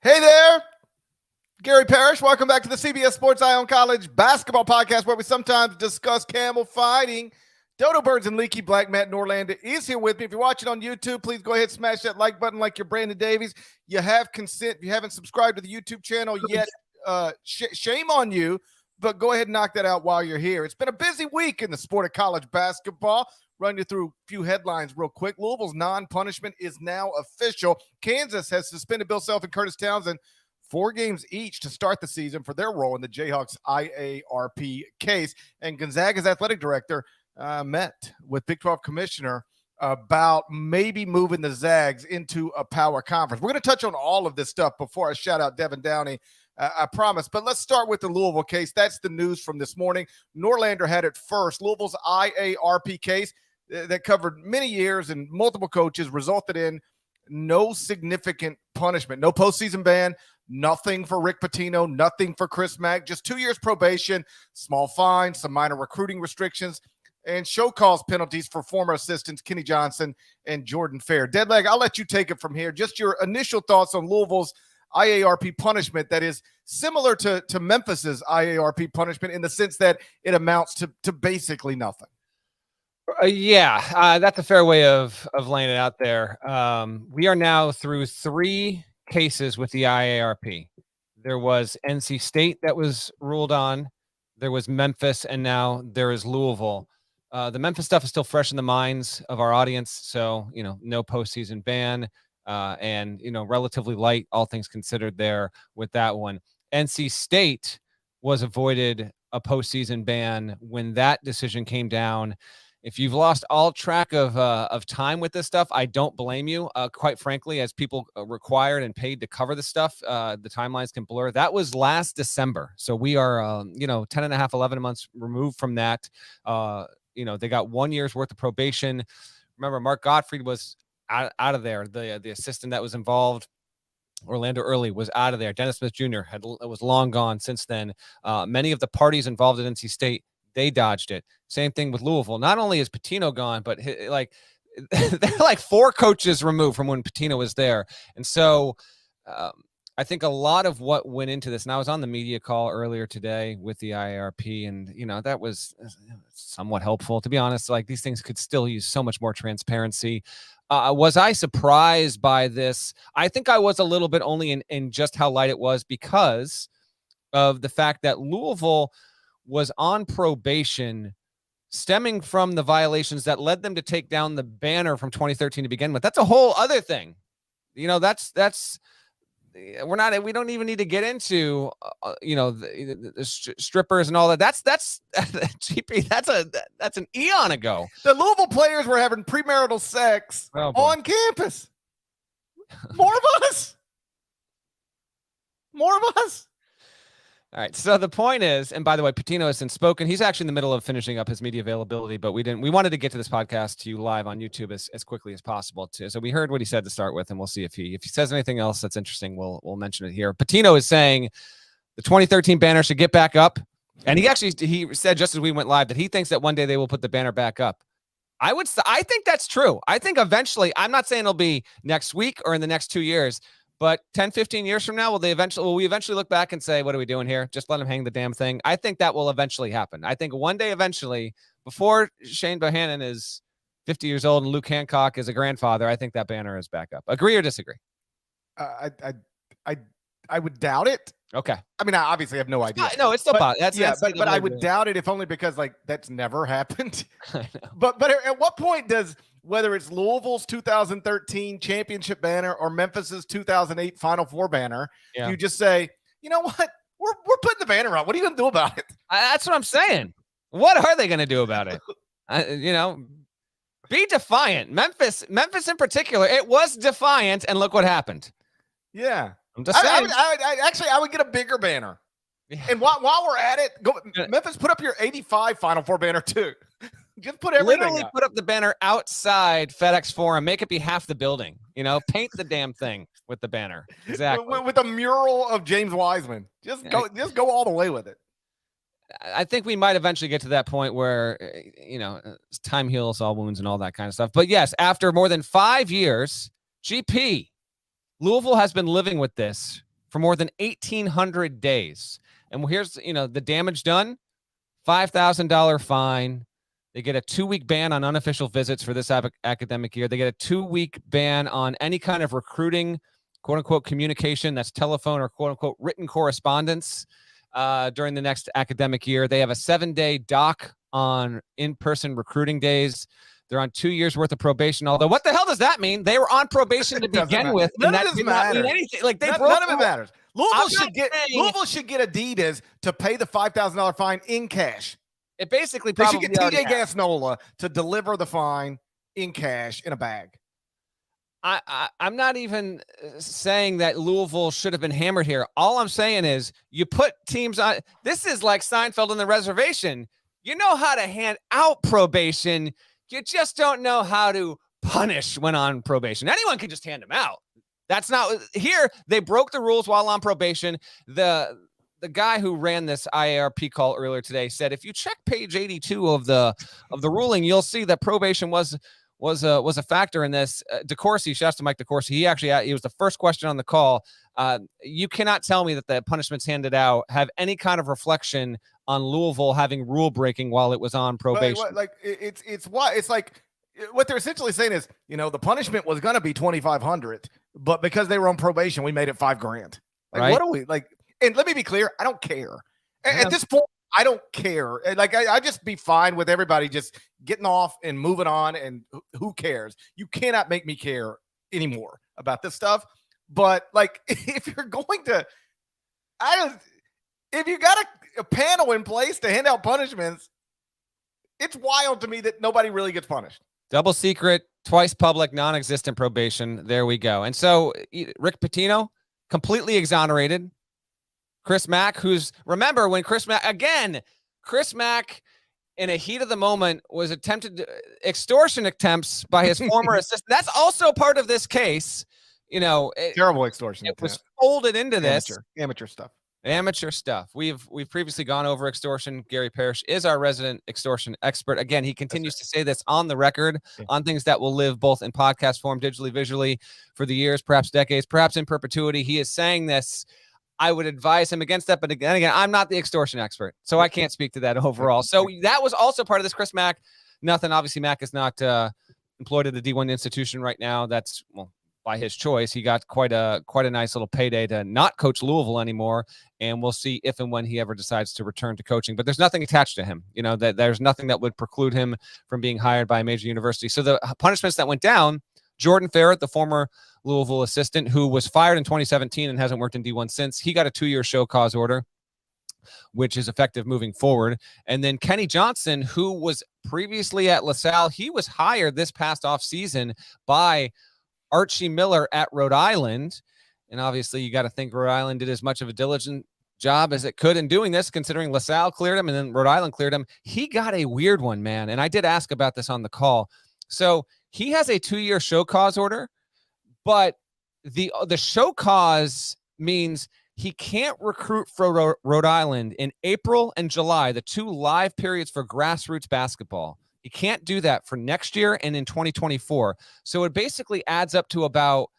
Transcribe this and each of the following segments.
Hey there, Gary Parrish. Welcome back to the CBS Sports Eye on College basketball podcast, where we sometimes discuss camel fighting. Dodo Birds and Leaky Black. Matt Norlander is here with me. If you're watching on YouTube, please go ahead, smash that like button like you're Brandon Davies. You have consent. If you haven't subscribed to the YouTube channel yet, shame on you, but go ahead and knock that out while you're here. It's been a busy week in the sport of college basketball. Run you through a few headlines real quick. Louisville's non-punishment is now official. Kansas has suspended Bill Self and Curtis Townsend 4 games each to start the season for their role in the Jayhawks IARP case. And Gonzaga's athletic director met with Big 12 commissioner about maybe moving the Zags into a power conference. We're going to touch on all of this stuff before I shout out Devin Downey. I promise. But let's start with the Louisville case. That's the news from this morning. Norlander had it first. Louisville's IARP case that covered many years and multiple coaches resulted in no significant punishment, no postseason ban, nothing for Rick Pitino, nothing for Chris Mack, just 2 years probation, small fine, some minor recruiting restrictions, and show cause penalties for former assistants Kenny Johnson and Jordan Fair. Deadleg, I'll let you take it from here. Just your initial thoughts on Louisville's IARP punishment that is similar to Memphis's IARP punishment in the sense that it amounts to basically nothing. That's a fair way of laying it out there. We are now through 3 cases with the IARP. There was NC State that was ruled on. There was Memphis, and now there is Louisville. The Memphis stuff is still fresh in the minds of our audience, so no postseason ban, and relatively light, all things considered, there with that one. NC State was avoided a postseason ban when that decision came down. If you've lost all track of time with this stuff, I don't blame you. Quite frankly, as people required and paid to cover the stuff, the timelines can blur. That was last December. So we are, 10 and a half, 11 months removed from that. They got 1 year's worth of probation. Remember, Mark Gottfried was out of there. The assistant that was involved, Orlando Early, was out of there. Dennis Smith Jr. was long gone since then. Many of the parties involved at NC State, they dodged it. Same thing with Louisville. Not only is Pitino gone, but they're like 4 coaches removed from when Pitino was there. And so I think a lot of what went into this, and I was on the media call earlier today with the IARP, and that was somewhat helpful. To be honest, these things could still use so much more transparency. Was I surprised by this? I think I was a little bit, only in just how light it was, because of the fact that Louisville was on probation stemming from the violations that led them to take down the banner from 2013 to begin with. That's a whole other thing. We don't even need to get into, the strippers and all that. That's GP. That's an eon ago. The Louisville players were having premarital sex on campus. More of us. All right. So the point is, and by the way, Pitino has since spoken. He's actually in the middle of finishing up his media availability, but we wanted to get to this podcast to you live on YouTube as quickly as possible too. So we heard what he said to start with, and we'll see if he says anything else that's interesting, we'll mention it here. Pitino is saying the 2013 banner should get back up. And he said, just as we went live, that he thinks that one day they will put the banner back up. I think that's true. I think eventually, I'm not saying it'll be next week or in the next 2 years, but 10, 15 years from now, will we eventually look back and say, what are we doing here? Just let him hang the damn thing. I think that will eventually happen. I think one day, eventually, before Shane Bohannon is 50 years old and Luke Hancock is a grandfather, I think that banner is back up. Agree or disagree? I would doubt it. Okay. I mean, I obviously have no idea. No, it's still possible. But I would doubt it, if only because that's never happened. But at what point does, whether it's Louisville's 2013 championship banner or Memphis's 2008 Final Four banner, you just say, you know what? We're putting the banner up. What are you going to do about it? That's what I'm saying. What are they going to do about it? Be defiant. Memphis in particular, it was defiant, and look what happened. Yeah. I'm just saying. I would get a bigger banner. Yeah. And while we're at it, Memphis, put up your 85 Final Four banner too. Just put everything literally up. Put up the banner outside FedEx Forum. Make it be half the building. Paint the damn thing with the banner. Exactly. With a mural of James Wiseman. Just go all the way with it. I think we might eventually get to that point where, time heals all wounds and all that kind of stuff. But yes, after more than 5 years, GP, Louisville has been living with this for more than 1,800 days. And here's, the damage done, $5,000 fine. They get a 2-week ban on unofficial visits for this academic year. They get a 2-week ban on any kind of recruiting, quote unquote, communication, that's telephone or quote unquote written correspondence during the next academic year. They have a 7-day dock on in-person recruiting days. They're on 2 years worth of probation. Although, what the hell does that mean? They were on probation to begin with. None of this did matters. not mean anything. Like none of it matters. Louisville should get Adidas to pay the $5,000 fine in cash. It basically they probably should get TJ Gasnola to deliver the fine in cash in a bag. I'm not even saying that Louisville should have been hammered here. All I'm saying is you put teams on. This is like Seinfeld on the reservation. You know how to hand out probation. You just don't know how to punish when on probation. Anyone can just hand them out. That's not here. They broke the rules while on probation. The guy who ran this IARP call earlier today said, if you check page 82 of the ruling, you'll see that probation was a factor in this. DeCourcy, shouts to Mike DeCourcy. He was the first question on the call. You cannot tell me that the punishments handed out have any kind of reflection on Louisville having rule breaking while it was on probation. It's like what they're essentially saying is, the punishment was going to be $2,500, but because they were on probation, we made it $5,000. Like, right? What are we like? And let me be clear, I don't care. At this point, I don't care. Like, I just be fine with everybody just getting off and moving on, and who cares? You cannot make me care anymore about this stuff. But, like, if you're going to if you got a panel in place to hand out punishments, it's wild to me that nobody really gets punished. Double secret, twice public, non-existent probation. There we go. And so Rick Pitino, completely exonerated. Chris Mack, remember when Chris Mack in a heat of the moment was attempted extortion attempts by his former assistant. That's also part of this case. Terrible extortion. It was folded into this. Amateur stuff. We've previously gone over extortion. Gary Parrish is our resident extortion expert. Again, he continues to say this on the record on things that will live both in podcast form, digitally, visually for the years, perhaps decades, perhaps in perpetuity. He is saying this. I would advise him against that. But again, I'm not the extortion expert, so I can't speak to that overall. So that was also part of this. Chris Mack, nothing. Obviously, Mack is not employed at a D1 institution right now. That's, by his choice. He got quite a nice little payday to not coach Louisville anymore. And we'll see if and when he ever decides to return to coaching. But there's nothing attached to him. That there's nothing that would preclude him from being hired by a major university. So the punishments that went down, Jordan Ferret, the former Louisville assistant who was fired in 2017 and hasn't worked in D1 since, he got a 2-year show cause order, which is effective moving forward. And then Kenny Johnson, who was previously at LaSalle, he was hired this past offseason by Archie Miller at Rhode Island. And obviously you got to think Rhode Island did as much of a diligent job as it could in doing this, considering LaSalle cleared him and then Rhode Island cleared him. He got a weird one, man. And I did ask about this on the call. So he has a 2-year show cause order, but the show cause means he can't recruit for Rhode Island in April and July, the 2 live periods for grassroots basketball. He can't do that for next year and in 2024. So it basically adds up to about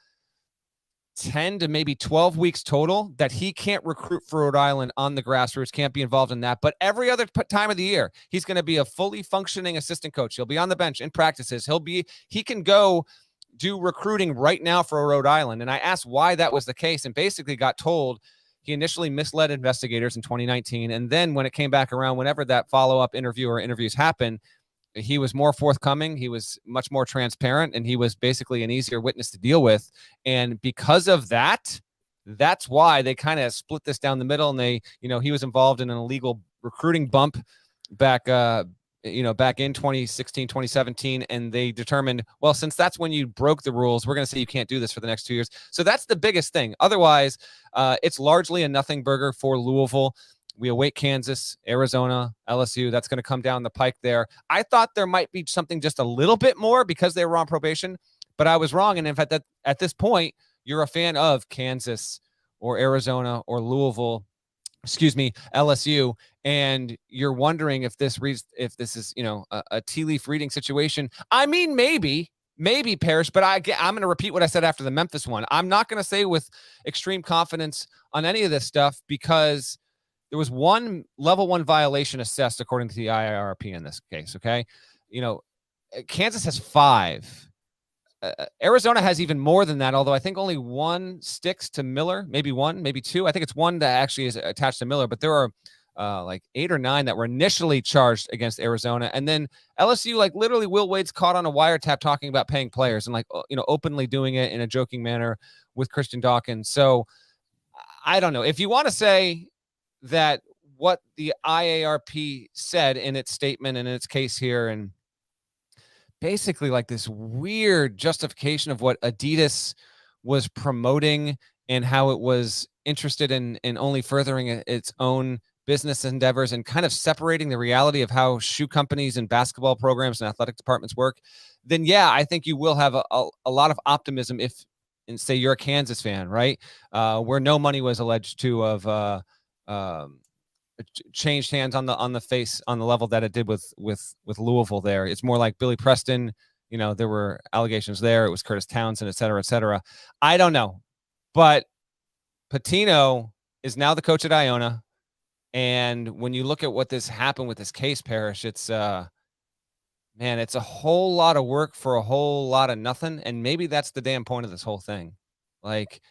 10 to maybe 12 weeks total that he can't recruit for Rhode Island on the grassroots, can't be involved in that. But every other time of the year, he's going to be a fully functioning assistant coach. He'll be on the bench in practices. He can go do recruiting right now for Rhode Island. And I asked why that was the case and basically got told he initially misled investigators in 2019. And then when it came back around, whenever that follow-up interview or interviews happened, he was more forthcoming. He was much more transparent, and he was basically an easier witness to deal with. And because of that, that's why they kind of split this down the middle. And he was involved in an illegal recruiting bump back in 2016, 2017. And they determined, well, since that's when you broke the rules, we're going to say you can't do this for the next 2 years. So that's the biggest thing. Otherwise, it's largely a nothing burger for Louisville. We await Kansas, Arizona, LSU. That's going to come down the pike there. I thought there might be something just a little bit more because they were on probation, but I was wrong. And in fact, at this point, you're a fan of Kansas or Arizona or Louisville, LSU, and you're wondering if this is, a tea leaf reading situation. I mean, maybe maybe Parrish, but I'm going to repeat what I said after the Memphis one. I'm not going to say with extreme confidence on any of this stuff because there was one level 1 violation assessed according to the IARP in this case. Okay. Kansas has 5. Arizona has even more than that, although I think only 1 sticks to Miller, maybe 1, maybe 2. I think it's 1 that actually is attached to Miller, but there are like 8 or 9 that were initially charged against Arizona. And then LSU, like literally Will Wade's caught on a wiretap talking about paying players and openly doing it in a joking manner with Christian Dawkins. So I don't know. If you want to say that what the IARP said in its statement and in its case here, and basically like this weird justification of what Adidas was promoting and how it was interested in only furthering its own business endeavors and kind of separating the reality of how shoe companies and basketball programs and athletic departments work, then yeah, I think you will have a lot of optimism if, and say you're a Kansas fan, right? Where no money was alleged to have changed hands on the face on the level that it did with Louisville there. It's more like Billy Preston, there were allegations there. It was Curtis Townsend, et cetera, et cetera. I don't know. But Pitino is now the coach at Iona. And when you look at what this happened with this case, Parrish, it's it's a whole lot of work for a whole lot of nothing. And maybe that's the damn point of this whole thing. Like,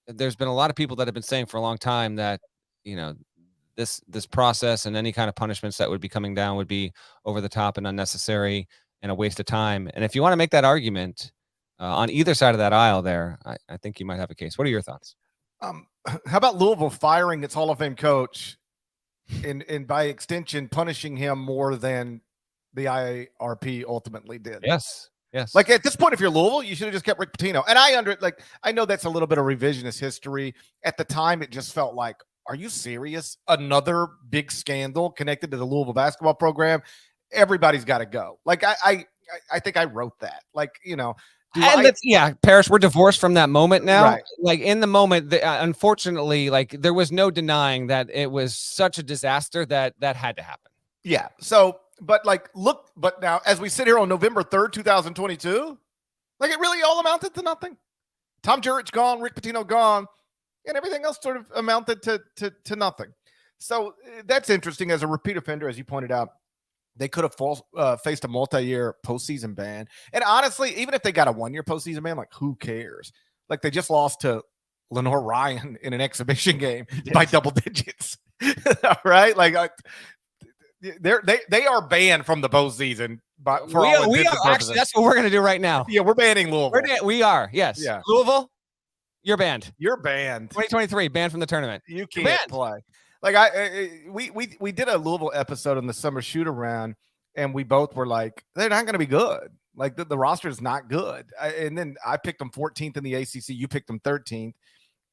there's been a lot of people that have been saying for a long time that, this process and any kind of punishments that would be coming down would be over the top and unnecessary and a waste of time. And if you want to make that argument on either side of that aisle there, I think you might have a case. What are your thoughts? How about Louisville firing its Hall of Fame coach and by extension punishing him more than the IARP ultimately did? Yes. Like at this point, if you're Louisville, you should have just kept Rick Pitino. And I know that's a little bit of revisionist history. At the time, it just felt like, are you serious? Another big scandal connected to the Louisville basketball program. Everybody's got to go. Like I think I wrote that. Like, Parrish, we're divorced from that moment now. Right. Like in the moment, unfortunately, like there was no denying that it was such a disaster that had to happen. Yeah. So, but now as we sit here on November 3rd, 2022, like it really all amounted to nothing. Tom Jurich gone, Rick Pitino gone, and everything else sort of amounted to nothing. So that's interesting. As a repeat offender, as you pointed out, they could have faced a multi-year postseason ban. And honestly, even if they got a 1-year postseason ban, like who cares? Like they just lost to Lenore Ryan in an exhibition game by double digits. All right. Like they are banned from the postseason. But for all we are actually, that's what we're going to do right now. Yeah, we're banning Louisville. We are. Yes. Yeah. Louisville, you're banned. You're banned. 2023, banned from the tournament. You can't play. Like we did a Louisville episode on the summer shoot around, and we both were like, they're not going to be good. Like the roster is not good. And then I picked them 14th in the ACC. You picked them 13th,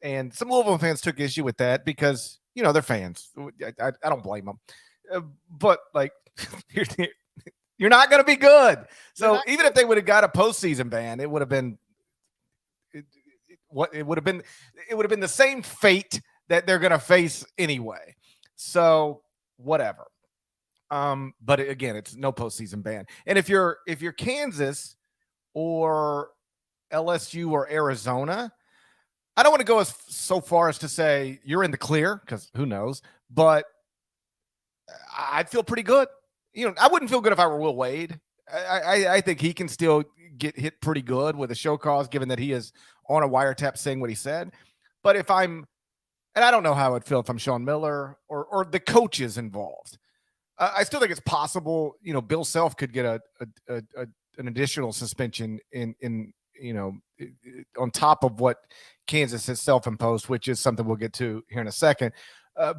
and some Louisville fans took issue with that because they're fans. I don't blame them, but like you're not going to be good. So even if they would have got a postseason ban, it would have been it would have been the same fate that they're going to face anyway. So whatever. But again, it's no postseason ban. And if you're Kansas or LSU or Arizona, I don't want to go so far as to say you're in the clear because who knows, but I'd feel pretty good. I wouldn't feel good if I were Will Wade. I think he can still get hit pretty good with a show cause, given that he is on a wiretap saying what he said. But if and I don't know how I'd feel if I'm Sean Miller or the coaches involved. I still think it's possible. Bill Self could get an additional suspension in on top of what Kansas has self-imposed, which is something we'll get to here in a second.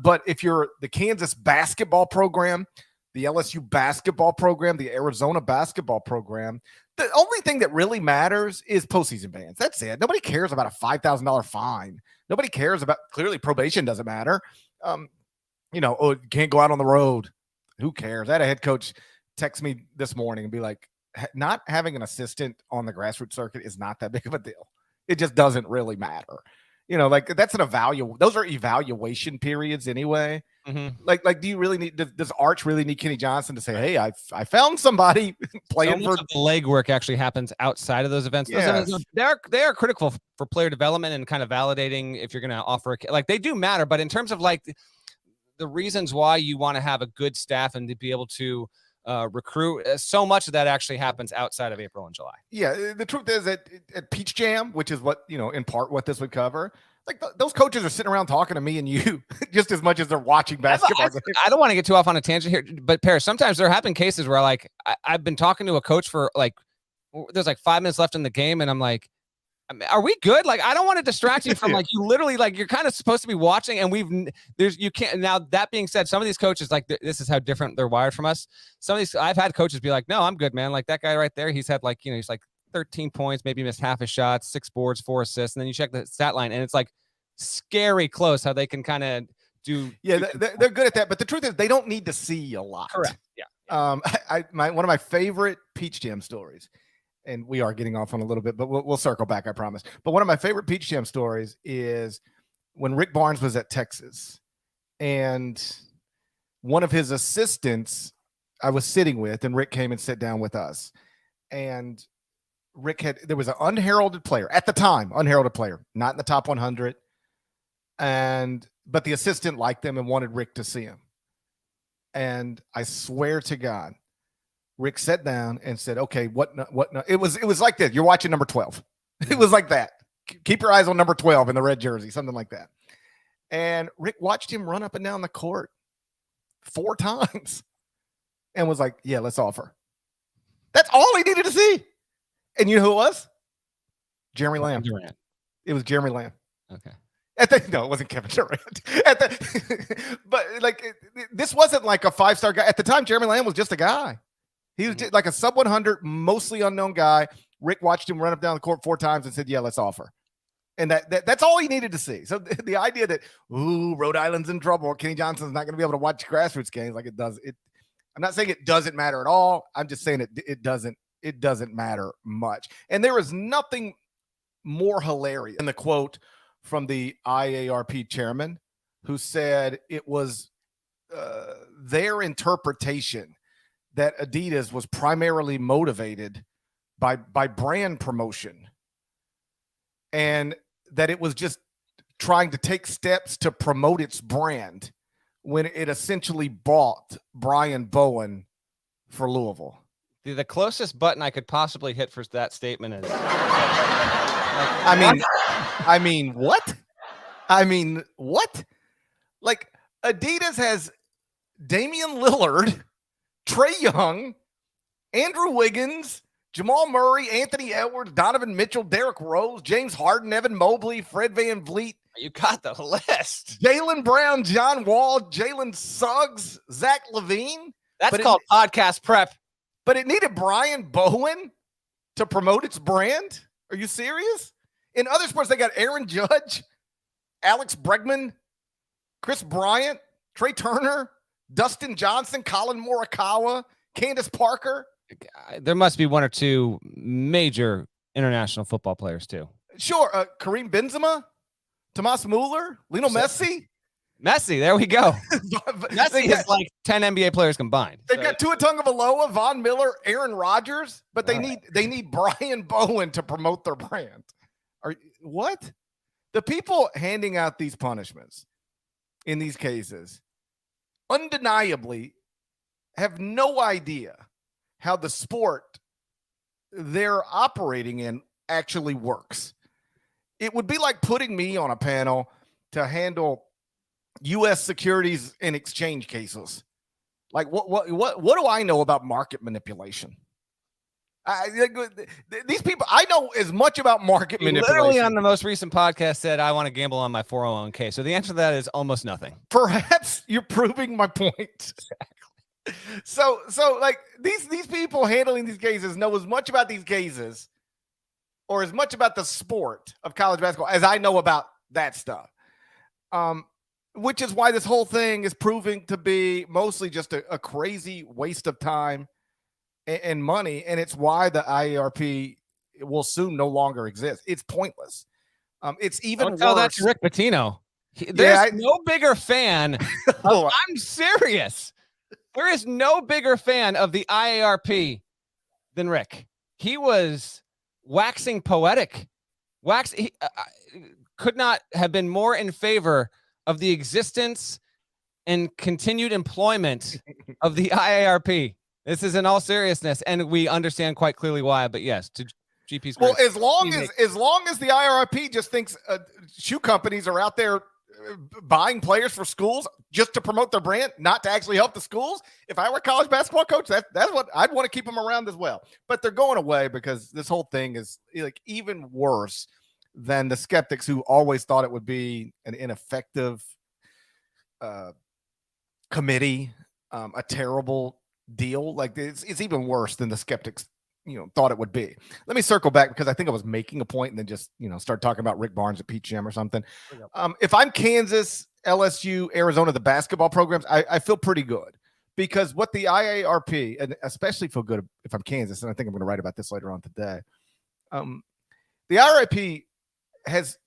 But if you're the Kansas basketball program, the LSU basketball program, the Arizona basketball program, the only thing that really matters is postseason bans. That's it. Nobody cares about a $5,000 fine. Nobody cares about, clearly probation doesn't matter. You can't go out on the road. Who cares? I had a head coach text me this morning and be like, not having an assistant on the grassroots circuit is not that big of a deal. It just doesn't really matter. You know, like that's those are evaluation periods anyway. Mm-hmm. Like, do you really need? Does Arch really need Kenny Johnson to say, "Hey, I found somebody playing so much of the legwork actually happens outside of those events. Those Yes. events, they are critical for player development and kind of validating if you're going to offer like they do matter. But in terms of like the reasons why you want to have a good staff and to be able to recruit, so much of that actually happens outside of April and July. Yeah, the truth is that at Peach Jam, which is what, you know, in part what this would cover, like those coaches are sitting around talking to me and you just as much as they're watching basketball. I don't want to get too off on a tangent here, but Paris, sometimes there have been cases where like I've been talking to a coach for like, there's like 5 minutes left in the game. And I'm like, are we good? Like, I don't want to distract you from like, you literally like, you're kind of supposed to be watching and you can't. Now that being said, some of these coaches, like this is how different they're wired from us. Some of these, I've had coaches be like, no, I'm good, man. Like that guy right there, he's had like, you know, he's like 13 points, maybe missed half his shots, 6 boards, 4 assists. And then you check the stat line and it's like scary close how they can kind of do. Yeah, they're good at that. But the truth is they don't need to see a lot. Correct. Yeah. One of my favorite Peach Jam stories, and we are getting off on a little bit, but we'll circle back, I promise. But one of my favorite Peach Jam stories is when Rick Barnes was at Texas, and one of his assistants I was sitting with, and Rick came and sat down with us. And there was an unheralded player at the time, not in the top 100. But the assistant liked them and wanted Rick to see him. And I swear to God, Rick sat down and said, okay, what? It was like this. You're watching number 12. It was like that. Keep your eyes on number 12 in the red jersey, something like that. And Rick watched him run up and down the court 4 times and was like, yeah, let's offer. That's all he needed to see. And you know who it was? Jeremy Lamb. Durant. It was Jeremy Lamb. Okay. No, it wasn't Kevin Durant. But like, this wasn't like a 5-star guy. At the time, Jeremy Lamb was just a guy. He was just like a sub 100, mostly unknown guy. Rick watched him run up down the court 4 times and said, yeah, let's offer. And that's all he needed to see. So the idea that, Rhode Island's in trouble, or Kenny Johnson's not going to be able to watch grassroots games, like I'm not saying it doesn't matter at all. I'm just saying it doesn't matter much. And there is nothing more hilarious than the quote from the IARP chairman, who said it was their interpretation that Adidas was primarily motivated by brand promotion, and that it was just trying to take steps to promote its brand when it essentially bought Brian Bowen for Louisville. The closest button I could possibly hit for that statement is I mean, what? Like, Adidas has Damian Lillard, Trae Young, Andrew Wiggins, Jamal Murray, Anthony Edwards, Donovan Mitchell, Derrick Rose, James Harden, Evan Mobley, Fred VanVleet. You got the list. Jaylen Brown, John Wall, Jalen Suggs, Zach LaVine. That's called podcast prep. But it needed Brian Bowen to promote its brand? Are you serious? In other sports, they got Aaron Judge, Alex Bregman, Chris Bryant, Trey Turner, Dustin Johnson, Colin Morikawa, Candace Parker. There must be 1 or 2 major international football players too. Sure. Kareem Benzema, Tomas Mueller, Lionel Messi. Messi, there we go. Messi is like 10 NBA players combined. They've got Tua Tagovailoa, Von Miller, Aaron Rodgers, but they need Brian Bowen to promote their brand. What? The people handing out these punishments in these cases undeniably have no idea how the sport they're operating in actually works. It would be like putting me on a panel to handle U.S. Securities and Exchange cases. Like, what do I know about market manipulation? These people, I know as much about market manipulation. Literally on the most recent podcast said, I want to gamble on my 401k. So the answer to that is almost nothing. Perhaps you're proving my point. Exactly. So like these people handling these cases know as much about these cases or as much about the sport of college basketball as I know about that stuff. Which is why this whole thing is proving to be mostly just a crazy waste of time and money. And it's why the IARP will soon no longer exist. It's pointless. It's even Don't tell that worse. to Rick Pitino. There's no bigger fan. Oh, I'm serious. There is no bigger fan of the IARP than Rick. He was waxing poetic. He could not have been more in favor of the existence and continued employment of the IARP. This is in all seriousness, and we understand quite clearly why. But yes, to GP's well, as long as the IARP just thinks shoe companies are out there buying players for schools just to promote their brand, not to actually help the schools. If I were a college basketball coach, that's what I'd want to keep them around as well. But they're going away because this whole thing is like even worse than the skeptics who always thought it would be an ineffective committee, a terrible deal. Like it's even worse than the skeptics thought it would be. Let me circle back because I think I was making a point and then just start talking about Rick Barnes at Pete Jam or something. If I'm Kansas, LSU, Arizona, the basketball programs, I feel pretty good because what the IARP, and especially feel good if I'm Kansas, and I think I'm going to write about this later on today. The IARP has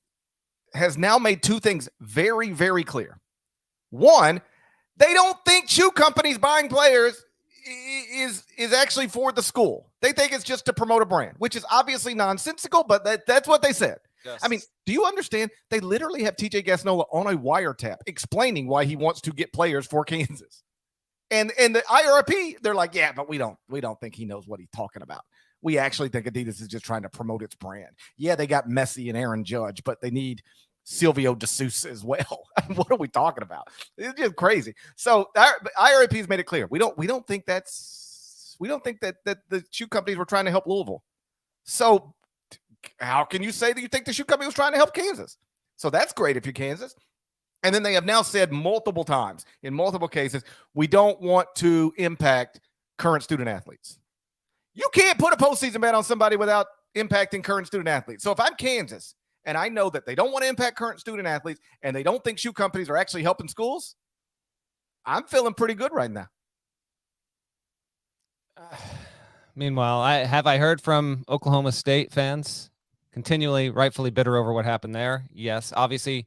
now made two things very, very clear. One, they don't think shoe companies buying players is actually for the school. They think it's just to promote a brand, which is obviously nonsensical, but that's what they said. Yes. I mean, do you understand? They literally have TJ Gasnola on a wiretap explaining why he wants to get players for Kansas. And the IRP, they're like, yeah, but we don't think he knows what he's talking about. We actually think Adidas is just trying to promote its brand. Yeah, they got Messi and Aaron Judge, but they need Silvio De Sousa as well. What are we talking about? It's just crazy. So IRP has made it clear. We don't think that the shoe companies were trying to help Louisville. So how can you say that you think the shoe company was trying to help Kansas? So that's great if you're Kansas. And then they have now said multiple times in multiple cases, we don't want to impact current student athletes. You can't put a postseason ban on somebody without impacting current student athletes. So if I'm Kansas and I know that they don't want to impact current student athletes and they don't think shoe companies are actually helping schools, I'm feeling pretty good right now. Meanwhile, I heard from Oklahoma State fans continually rightfully bitter over what happened there. Yes, obviously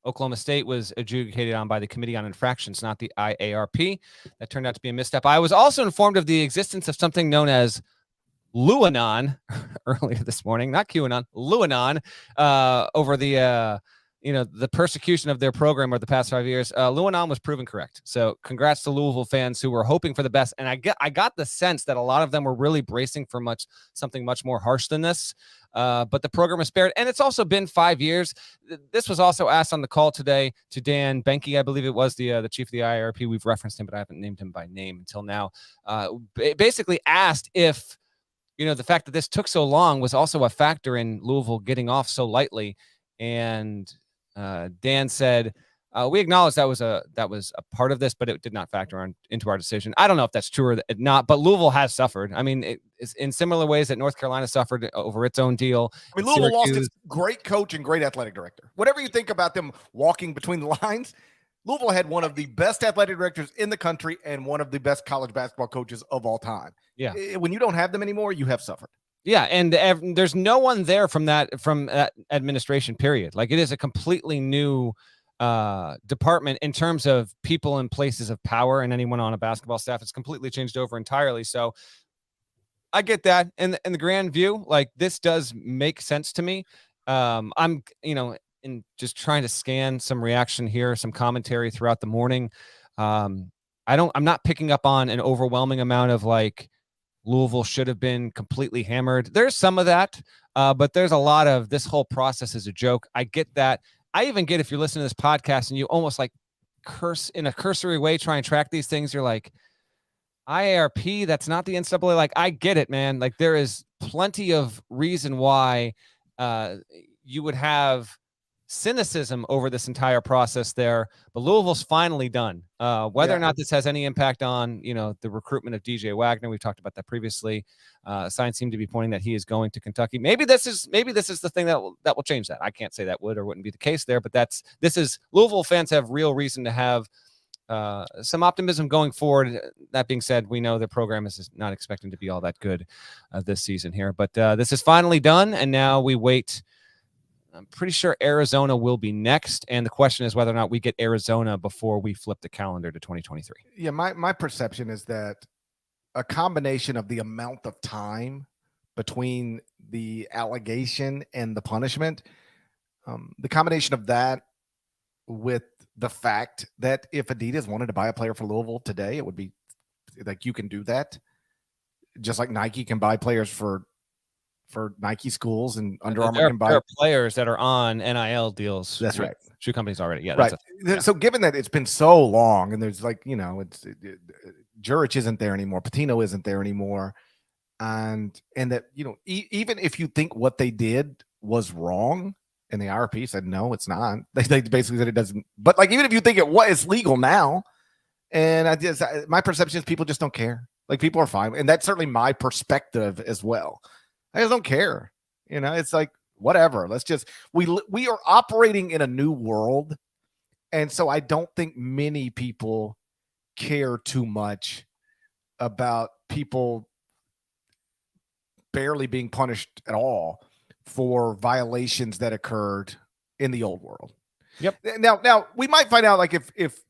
Oklahoma State was adjudicated on by the Committee on Infractions, not the IARP. That turned out to be a misstep. I was also informed of the existence of something known as Luanon earlier this morning, not QAnon, Luanon, over the persecution of their program over the past 5 years. Luanon was proven correct. So congrats to Louisville fans who were hoping for the best. And I got the sense that a lot of them were really bracing for something much more harsh than this. But the program was spared. And it's also been 5 years. This was also asked on the call today to Dan Benke, I believe it was the chief of the IRP. We've referenced him, but I haven't named him by name until now. Basically asked if, the fact that this took so long was also a factor in Louisville getting off so lightly. And Dan said, we acknowledge that was a part of this, but it did not factor into our decision. I don't know if that's true or not, but Louisville has suffered. I mean, it's in similar ways that North Carolina suffered over its own deal. I mean, Louisville lost its great coach and great athletic director. Whatever you think about them walking between the lines, Louisville had one of the best athletic directors in the country and one of the best college basketball coaches of all time. Yeah. When you don't have them anymore, you have suffered. Yeah, and there's no one there from that administration period. Like, it is a completely new department in terms of people and places of power, and anyone on a basketball staff. It's completely changed over entirely. So I get that. In the grand view, like, this does make sense to me. I'm in just trying to scan some reaction here, some commentary throughout the morning. I'm not picking up on an overwhelming amount of like, Louisville should have been completely hammered. There's some of that, but there's a lot of this whole process is a joke. I get that. I even get if you're listening to this podcast and you almost like curse in a cursory way, try and track these things. You're like, IARP, that's not the NCAA. Like, I get it, man. Like, there is plenty of reason why you would have cynicism over this entire process there, but Louisville's finally done. Whether or not this has any impact on, the recruitment of DJ Wagner, we've talked about that previously. Signs seem to be pointing that he is going to Kentucky. Maybe this is the thing that will change that. I can't say that would or wouldn't be the case there, but this is Louisville fans have real reason to have some optimism going forward. That being said, we know the program is not expecting to be all that good this season here, but this is finally done, and now we wait I'm pretty sure Arizona will be next. And the question is whether or not we get Arizona before we flip the calendar to 2023. Yeah, my perception is that a combination of the amount of time between the allegation and the punishment, the combination of that with the fact that if Adidas wanted to buy a player for Louisville today, it would be like you can do that, just like Nike can buy players for Nike schools, and Under Armour can buy. There are players that are on NIL deals. That's right. Shoe companies already. Yeah, right. So given that it's been so long, and there's like, Jurich isn't there anymore, Patino isn't there anymore, and that, even if you think what they did was wrong, and the IRP said no, it's not. They basically said it doesn't. But like, even if you think it's legal now, and my perception is people just don't care. Like, people are fine, and that's certainly my perspective as well. I just don't care. It's like, whatever. Let's just we are operating in a new world, and so I don't think many people care too much about people barely being punished at all for violations that occurred in the old world. Yep. Now we might find out, like, if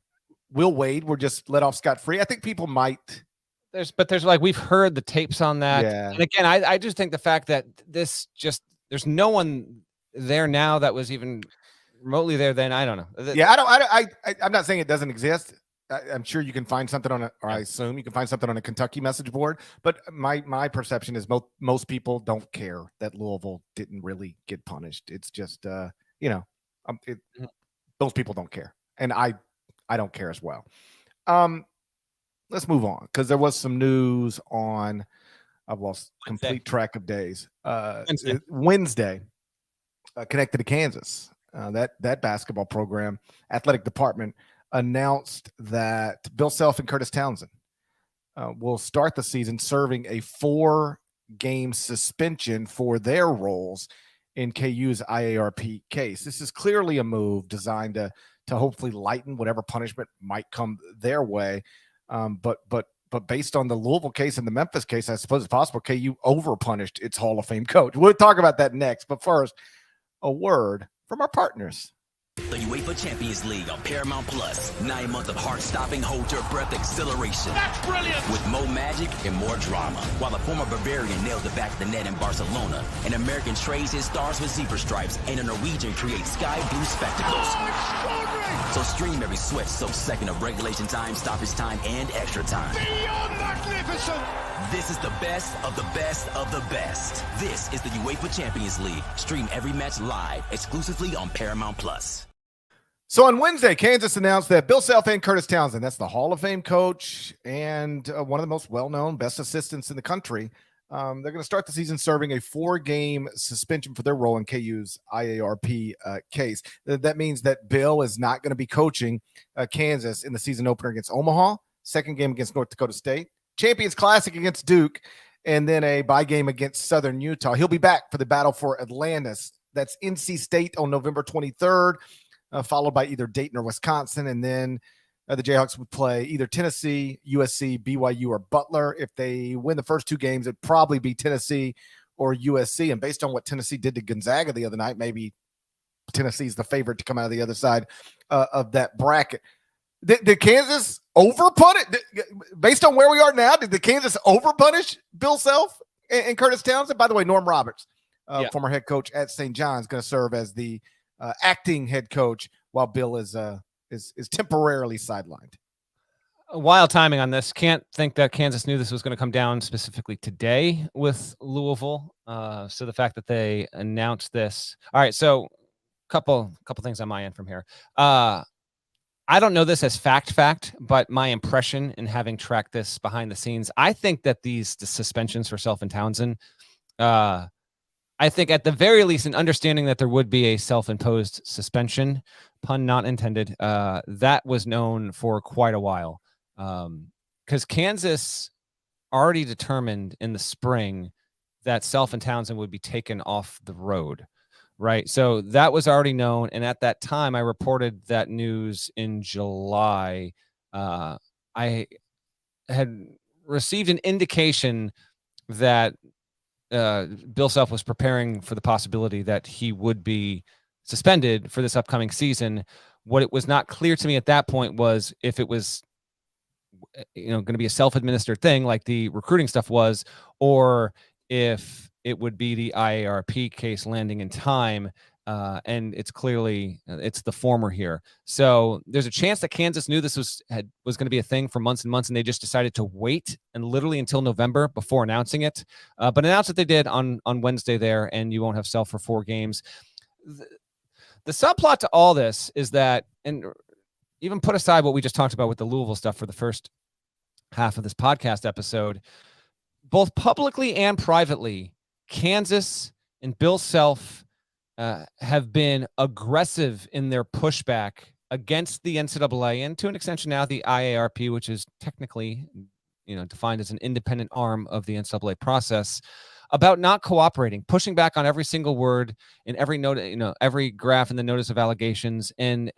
Will Wade were just let off scot-free, I think people might. There's like, we've heard the tapes on that. Yeah. And again, I just think the fact that there's no one there now that was even remotely there then. I don't know. Yeah, I'm not saying it doesn't exist. I'm sure you can find something I assume you can find something on a Kentucky message board. But my perception is most people don't care that Louisville didn't really get punished. It's just, those people don't care. And I don't care as well. Let's move on, because there was some news on, I've lost complete track of days. Wednesday, connected to Kansas. That basketball program, athletic department, announced that Bill Self and Curtis Townsend will start the season serving a 4-game suspension for their roles in KU's IARP case. This is clearly a move designed to hopefully lighten whatever punishment might come their way. But based on the Louisville case and the Memphis case, I suppose it's possible KU overpunished its Hall of Fame coach. We'll talk about that next. But first, a word from our partners. The UEFA Champions League on Paramount Plus. 9 months of heart-stopping, hold-your-breath exhilaration. That's brilliant! With more magic and more drama. While a former Bavarian nails the back of the net in Barcelona, an American trades his stars with zebra stripes, and a Norwegian creates sky blue spectacles. Oh, so stream every sweat-soaked second of regulation time, stoppage time, and extra time. Beyond magnificent! This is the best of the best of the best. This is the UEFA Champions League. Stream every match live, exclusively on Paramount Plus. So on Wednesday, Kansas announced that Bill Self and Curtis Townsend, that's the Hall of Fame coach and one of the most well-known, best assistants in the country, they're going to start the season serving a 4-game suspension for their role in KU's IARP case. That means that Bill is not going to be coaching Kansas in the season opener against Omaha, second game against North Dakota State, Champions Classic against Duke, and then a bye game against Southern Utah. He'll be back for the battle for Atlantis. That's NC State on November 23rd. Followed by either Dayton or Wisconsin. And then the Jayhawks would play either Tennessee, USC, BYU, or Butler. If they win the first 2 games, it'd probably be Tennessee or USC. And based on what Tennessee did to Gonzaga the other night, maybe Tennessee's the favorite to come out of the other side of that bracket. Did Kansas overpunish? Based on where we are now, did the Kansas overpunish Bill Self and Curtis Townsend? By the way, Norm Roberts, former head coach at St. John's, going to serve as the acting head coach while Bill is temporarily sidelined. Wild timing on this. Can't think that Kansas knew this was going to come down specifically today with Louisville. So the fact that they announced this. All right. So couple things on my end from here. I don't know this as fact, but my impression in having tracked this behind the scenes, I think that the suspensions for Self and Townsend, I think at the very least, an understanding that there would be a self-imposed suspension, pun not intended, that was known for quite a while. Because Kansas already determined in the spring that Self and Townsend would be taken off the road, right? So that was already known. And at that time, I reported that news in July. I had received an indication that Bill Self was preparing for the possibility that he would be suspended for this upcoming season. What it was not clear to me at that point was if it was, going to be a self-administered thing like the recruiting stuff was, or if it would be the IARP case landing in time. And it's clearly it's the former here. So there's a chance that Kansas knew this was going to be a thing for months and months, and they just decided to wait and literally until November before announcing it. But announced that they did on Wednesday there, and you won't have Self for 4 games. The subplot to all this is that, and even put aside what we just talked about with the Louisville stuff for the first half of this podcast episode, both publicly and privately, Kansas and Bill Self have been aggressive in their pushback against the NCAA and to an extension now the IARP, which is technically, defined as an independent arm of the NCAA process, about not cooperating, pushing back on every single word in every note, every graph in the notice of allegations, and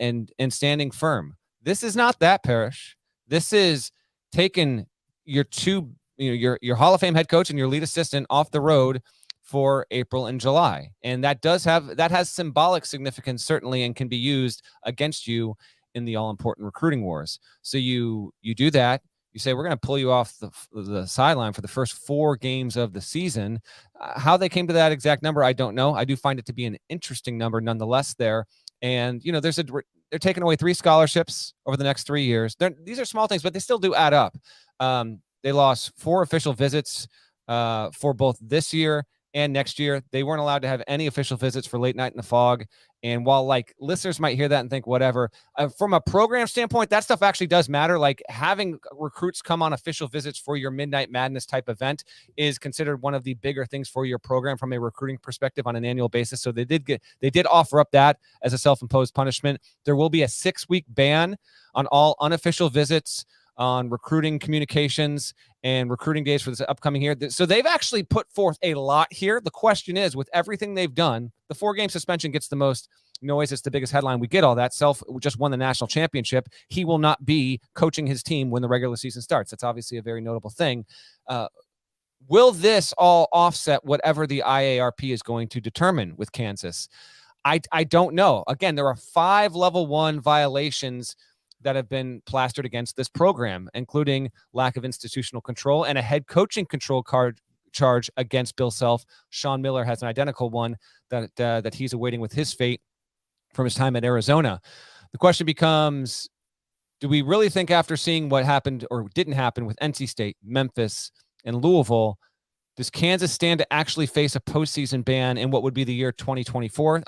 standing firm. This is not that, Parrish. This is taking your two, your Hall of Fame head coach and your lead assistant off the road for April and July. And that has symbolic significance, certainly, and can be used against you in the all-important recruiting wars. So you do that. You say, we're going to pull you off the sideline for the first 4 games of the season. How they came to that exact number, I don't know. I do find it to be an interesting number nonetheless there. And, they're taking away 3 scholarships over the next 3 years. These are small things, but they still do add up. They lost 4 official visits for both this year and next year. They weren't allowed to have any official visits for Late Night in the Fog. And while listeners might hear that and think whatever, from a program standpoint, that stuff actually does matter. Like having recruits come on official visits for your Midnight Madness type event is considered one of the bigger things for your program from a recruiting perspective on an annual basis. So they did offer up that as a self-imposed punishment. There will be a 6-week ban on all unofficial visits, on recruiting communications and recruiting days for this upcoming year. So they've actually put forth a lot here. The question is, with everything they've done, the 4-game suspension gets the most noise. It's the biggest headline. We get all that. Self just won the national championship. He will not be coaching his team when the regular season starts. That's obviously a very notable thing. Will this all offset whatever the IARP is going to determine with Kansas? I don't know. Again, there are 5 level 1 violations that have been plastered against this program, including lack of institutional control and a head coaching control charge against Bill Self. Sean Miller has an identical one that he's awaiting with his fate from his time at Arizona. The question becomes, do we really think after seeing what happened or didn't happen with NC State, Memphis, and Louisville, does Kansas stand to actually face a postseason ban in what would be the year 2024?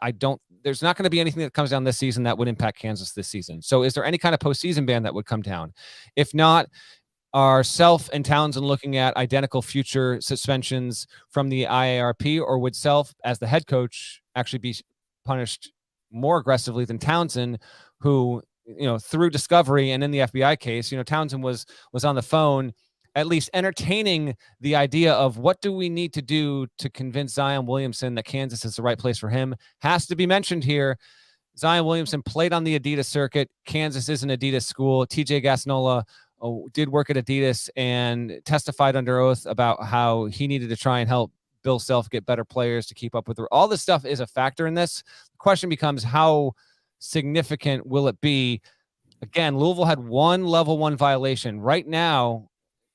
There's not going to be anything that comes down this season that would impact Kansas this season. So is there any kind of postseason ban that would come down? If not, are Self and Townsend looking at identical future suspensions from the IARP, or would Self, as the head coach, actually be punished more aggressively than Townsend, who, through discovery and in the FBI case, Townsend was on the phone at least entertaining the idea of what do we need to do to convince Zion Williamson that Kansas is the right place for him. Has to be mentioned here. Zion Williamson played on the Adidas circuit. Kansas is an Adidas school. TJ Gasnola did work at Adidas and testified under oath about how he needed to try and help Bill Self get better players to keep up with her. All this stuff is a factor in this. The question becomes, how significant will it be? Again, Louisville had 1 level 1 violation. Right now,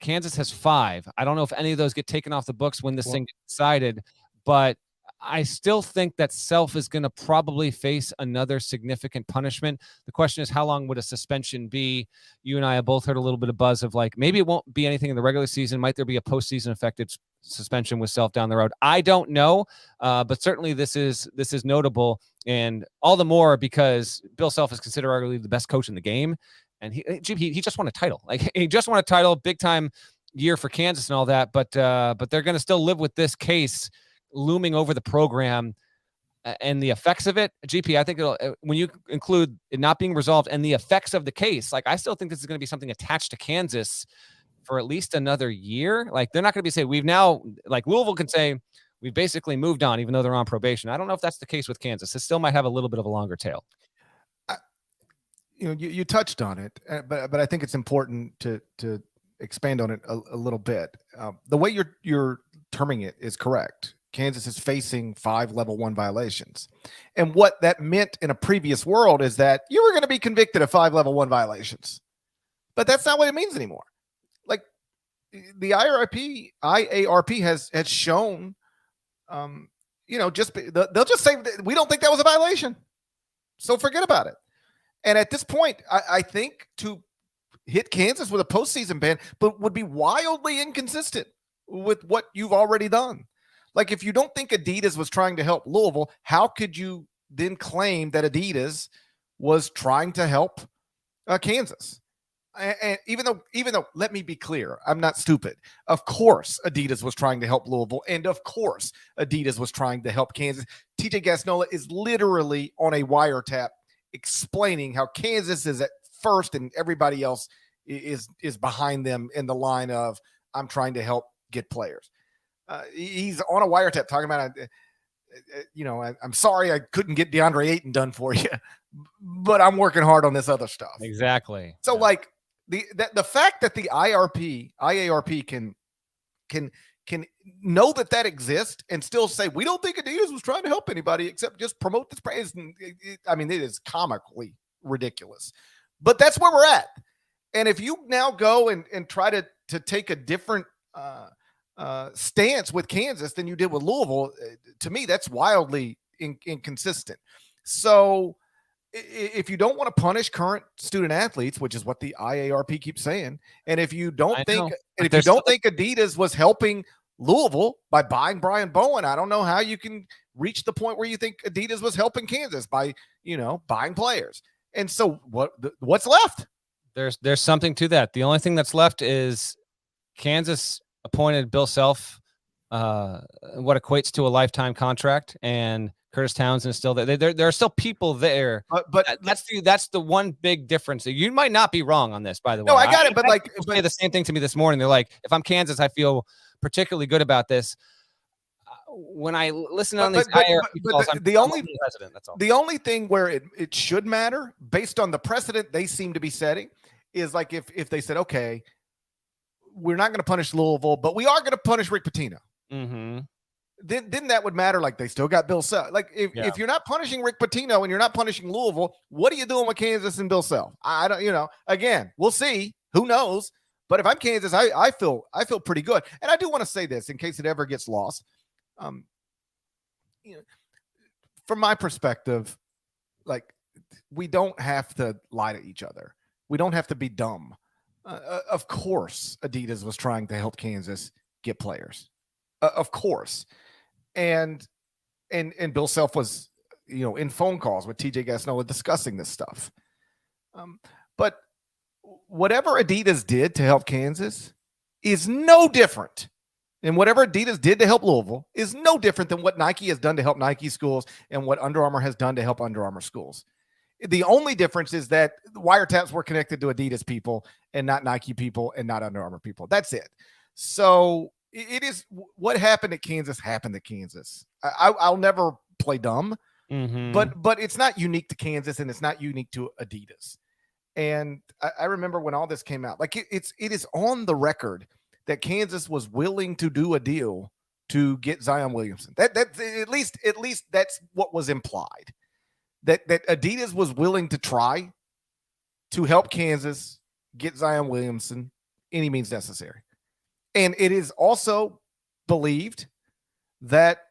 Kansas has 5. I don't know if any of those get taken off the books when this thing gets decided, but I still think that Self is going to probably face another significant punishment. The question is, how long would a suspension be? You and I have both heard a little bit of buzz of maybe it won't be anything in the regular season. Might there be a postseason affected suspension with Self down the road? I don't know, but certainly this is notable, and all the more because Bill Self is considered arguably the best coach in the game. And he just won a title. He just won a title, big time year for Kansas and all that. But they're going to still live with this case looming over the program and the effects of it. GP, I think when you include it not being resolved and the effects of the case, I still think this is going to be something attached to Kansas for at least another year. They're not going to be saying we've now, Louisville can say we've basically moved on, even though they're on probation. I don't know if that's the case with Kansas. It still might have a little bit of a longer tail. You touched on it, but I think it's important to expand on it a little bit. The way you're terming it is correct. Kansas is facing 5 level 1 violations. And what that meant in a previous world is that you were going to be convicted of 5 level 1 violations. But that's not what it means anymore. Like the IARP has shown, they'll just say we don't think that was a violation. So forget about it. And at this point, I think to hit Kansas with a postseason ban, but would be wildly inconsistent with what you've already done. Like if you don't think Adidas was trying to help Louisville, how could you then claim that Adidas was trying to help Kansas? And even though, let me be clear, I'm not stupid. Of course, Adidas was trying to help Louisville, and of course, Adidas was trying to help Kansas. TJ Gasnola is literally on a wiretap explaining how Kansas is at first and everybody else is behind them in the line of I'm trying to help get players. He's on a wiretap talking about, I'm sorry I couldn't get DeAndre Ayton done for you, but I'm working hard on this other stuff. Exactly. So like the fact that the IARP can know that exists and still say we don't think Adidas was trying to help anybody except just promote this praise. It is comically ridiculous, but that's where we're at. And if you now go and try to take a different stance with Kansas than you did with Louisville, to me, that's wildly inconsistent. So if you don't want to punish current student athletes, which is what the IARP keeps saying, and if you don't think Adidas was helping Louisville by buying Brian Bowen, I don't know how you can reach the point where you think Adidas was helping Kansas by, buying players. And so what's left? There's something to that. The only thing that's left is Kansas appointed Bill Self, what equates to a lifetime contract, and Curtis Townsend is still there. There are still people there, but that's the one big difference. You might not be wrong on this, by the way. No, I got it. But say the same thing to me this morning. They're like, if I'm Kansas, I feel particularly good about this. When I listen on these calls, the only thing where it should matter based on the precedent they seem to be setting is like if they said, okay, we're not going to punish Louisville, but we are going to punish Rick Pitino. Mm-hmm. Then that would matter. Like they still got Bill Self. Like if you're not punishing Rick Pitino and you're not punishing Louisville, what are you doing with Kansas and Bill Self? I don't, again, we'll see. Who knows? But if I'm Kansas, I feel pretty good. And I do want to say this in case it ever gets lost. From my perspective, like we don't have to lie to each other. We don't have to be dumb. Of course, Adidas was trying to help Kansas get players. Of course. And Bill Self was, in phone calls with TJ Gasnola discussing this stuff. But whatever Adidas did to help Kansas is no different. And whatever Adidas did to help Louisville is no different than what Nike has done to help Nike schools and what Under Armour has done to help Under Armour schools. The only difference is that the wiretaps were connected to Adidas people and not Nike people and not Under Armour people. That's it. So it is what happened at Kansas happened at Kansas. I'll never play dumb, but it's not unique to Kansas and it's not unique to Adidas. And I remember when all this came out, like it is on the record that Kansas was willing to do a deal to get Zion Williamson. That's at least that's what was implied. That Adidas was willing to try to help Kansas get Zion Williamson any means necessary. And it is also believed that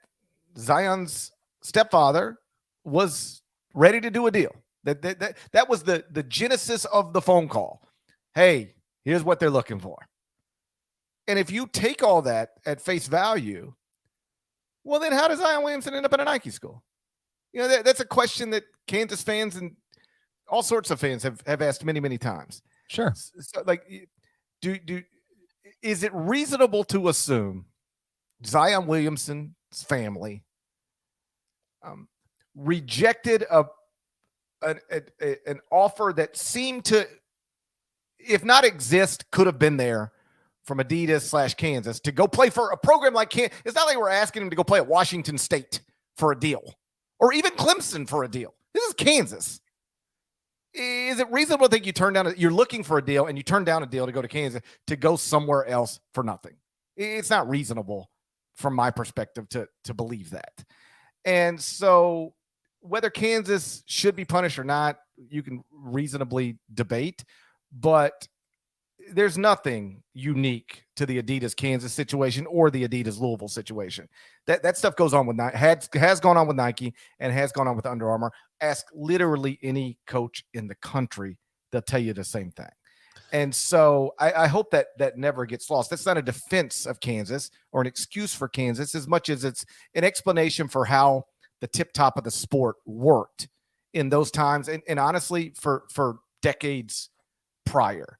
Zion's stepfather was ready to do a deal. That was the genesis of the phone call. Hey, here's what they're looking for. And if you take all that at face value, well, then how does Zion Williamson end up in a Nike school? That's a question that Kansas fans and all sorts of fans have asked many, many times. Sure. So, like, is it reasonable to assume Zion Williamson's family rejected an offer that seemed to, if not exist, could have been there from Adidas/Kansas to go play for a program like Kansas? It's not like we're asking him to go play at Washington State for a deal or even Clemson for a deal. This is Kansas. Is it reasonable to think you're looking for a deal and you turn down a deal to go to Kansas to go somewhere else for nothing? It's not reasonable from my perspective to believe that. And so whether Kansas should be punished or not, you can reasonably debate, but there's nothing unique to the Adidas Kansas situation or the Adidas Louisville situation. That stuff goes on with has gone on with Nike and has gone on with Under Armour. Ask literally any coach in the country, they'll tell you the same thing. And so I hope that never gets lost. That's not a defense of Kansas or an excuse for Kansas as much as it's an explanation for how the tip top of the sport worked in those times. And honestly, for decades prior.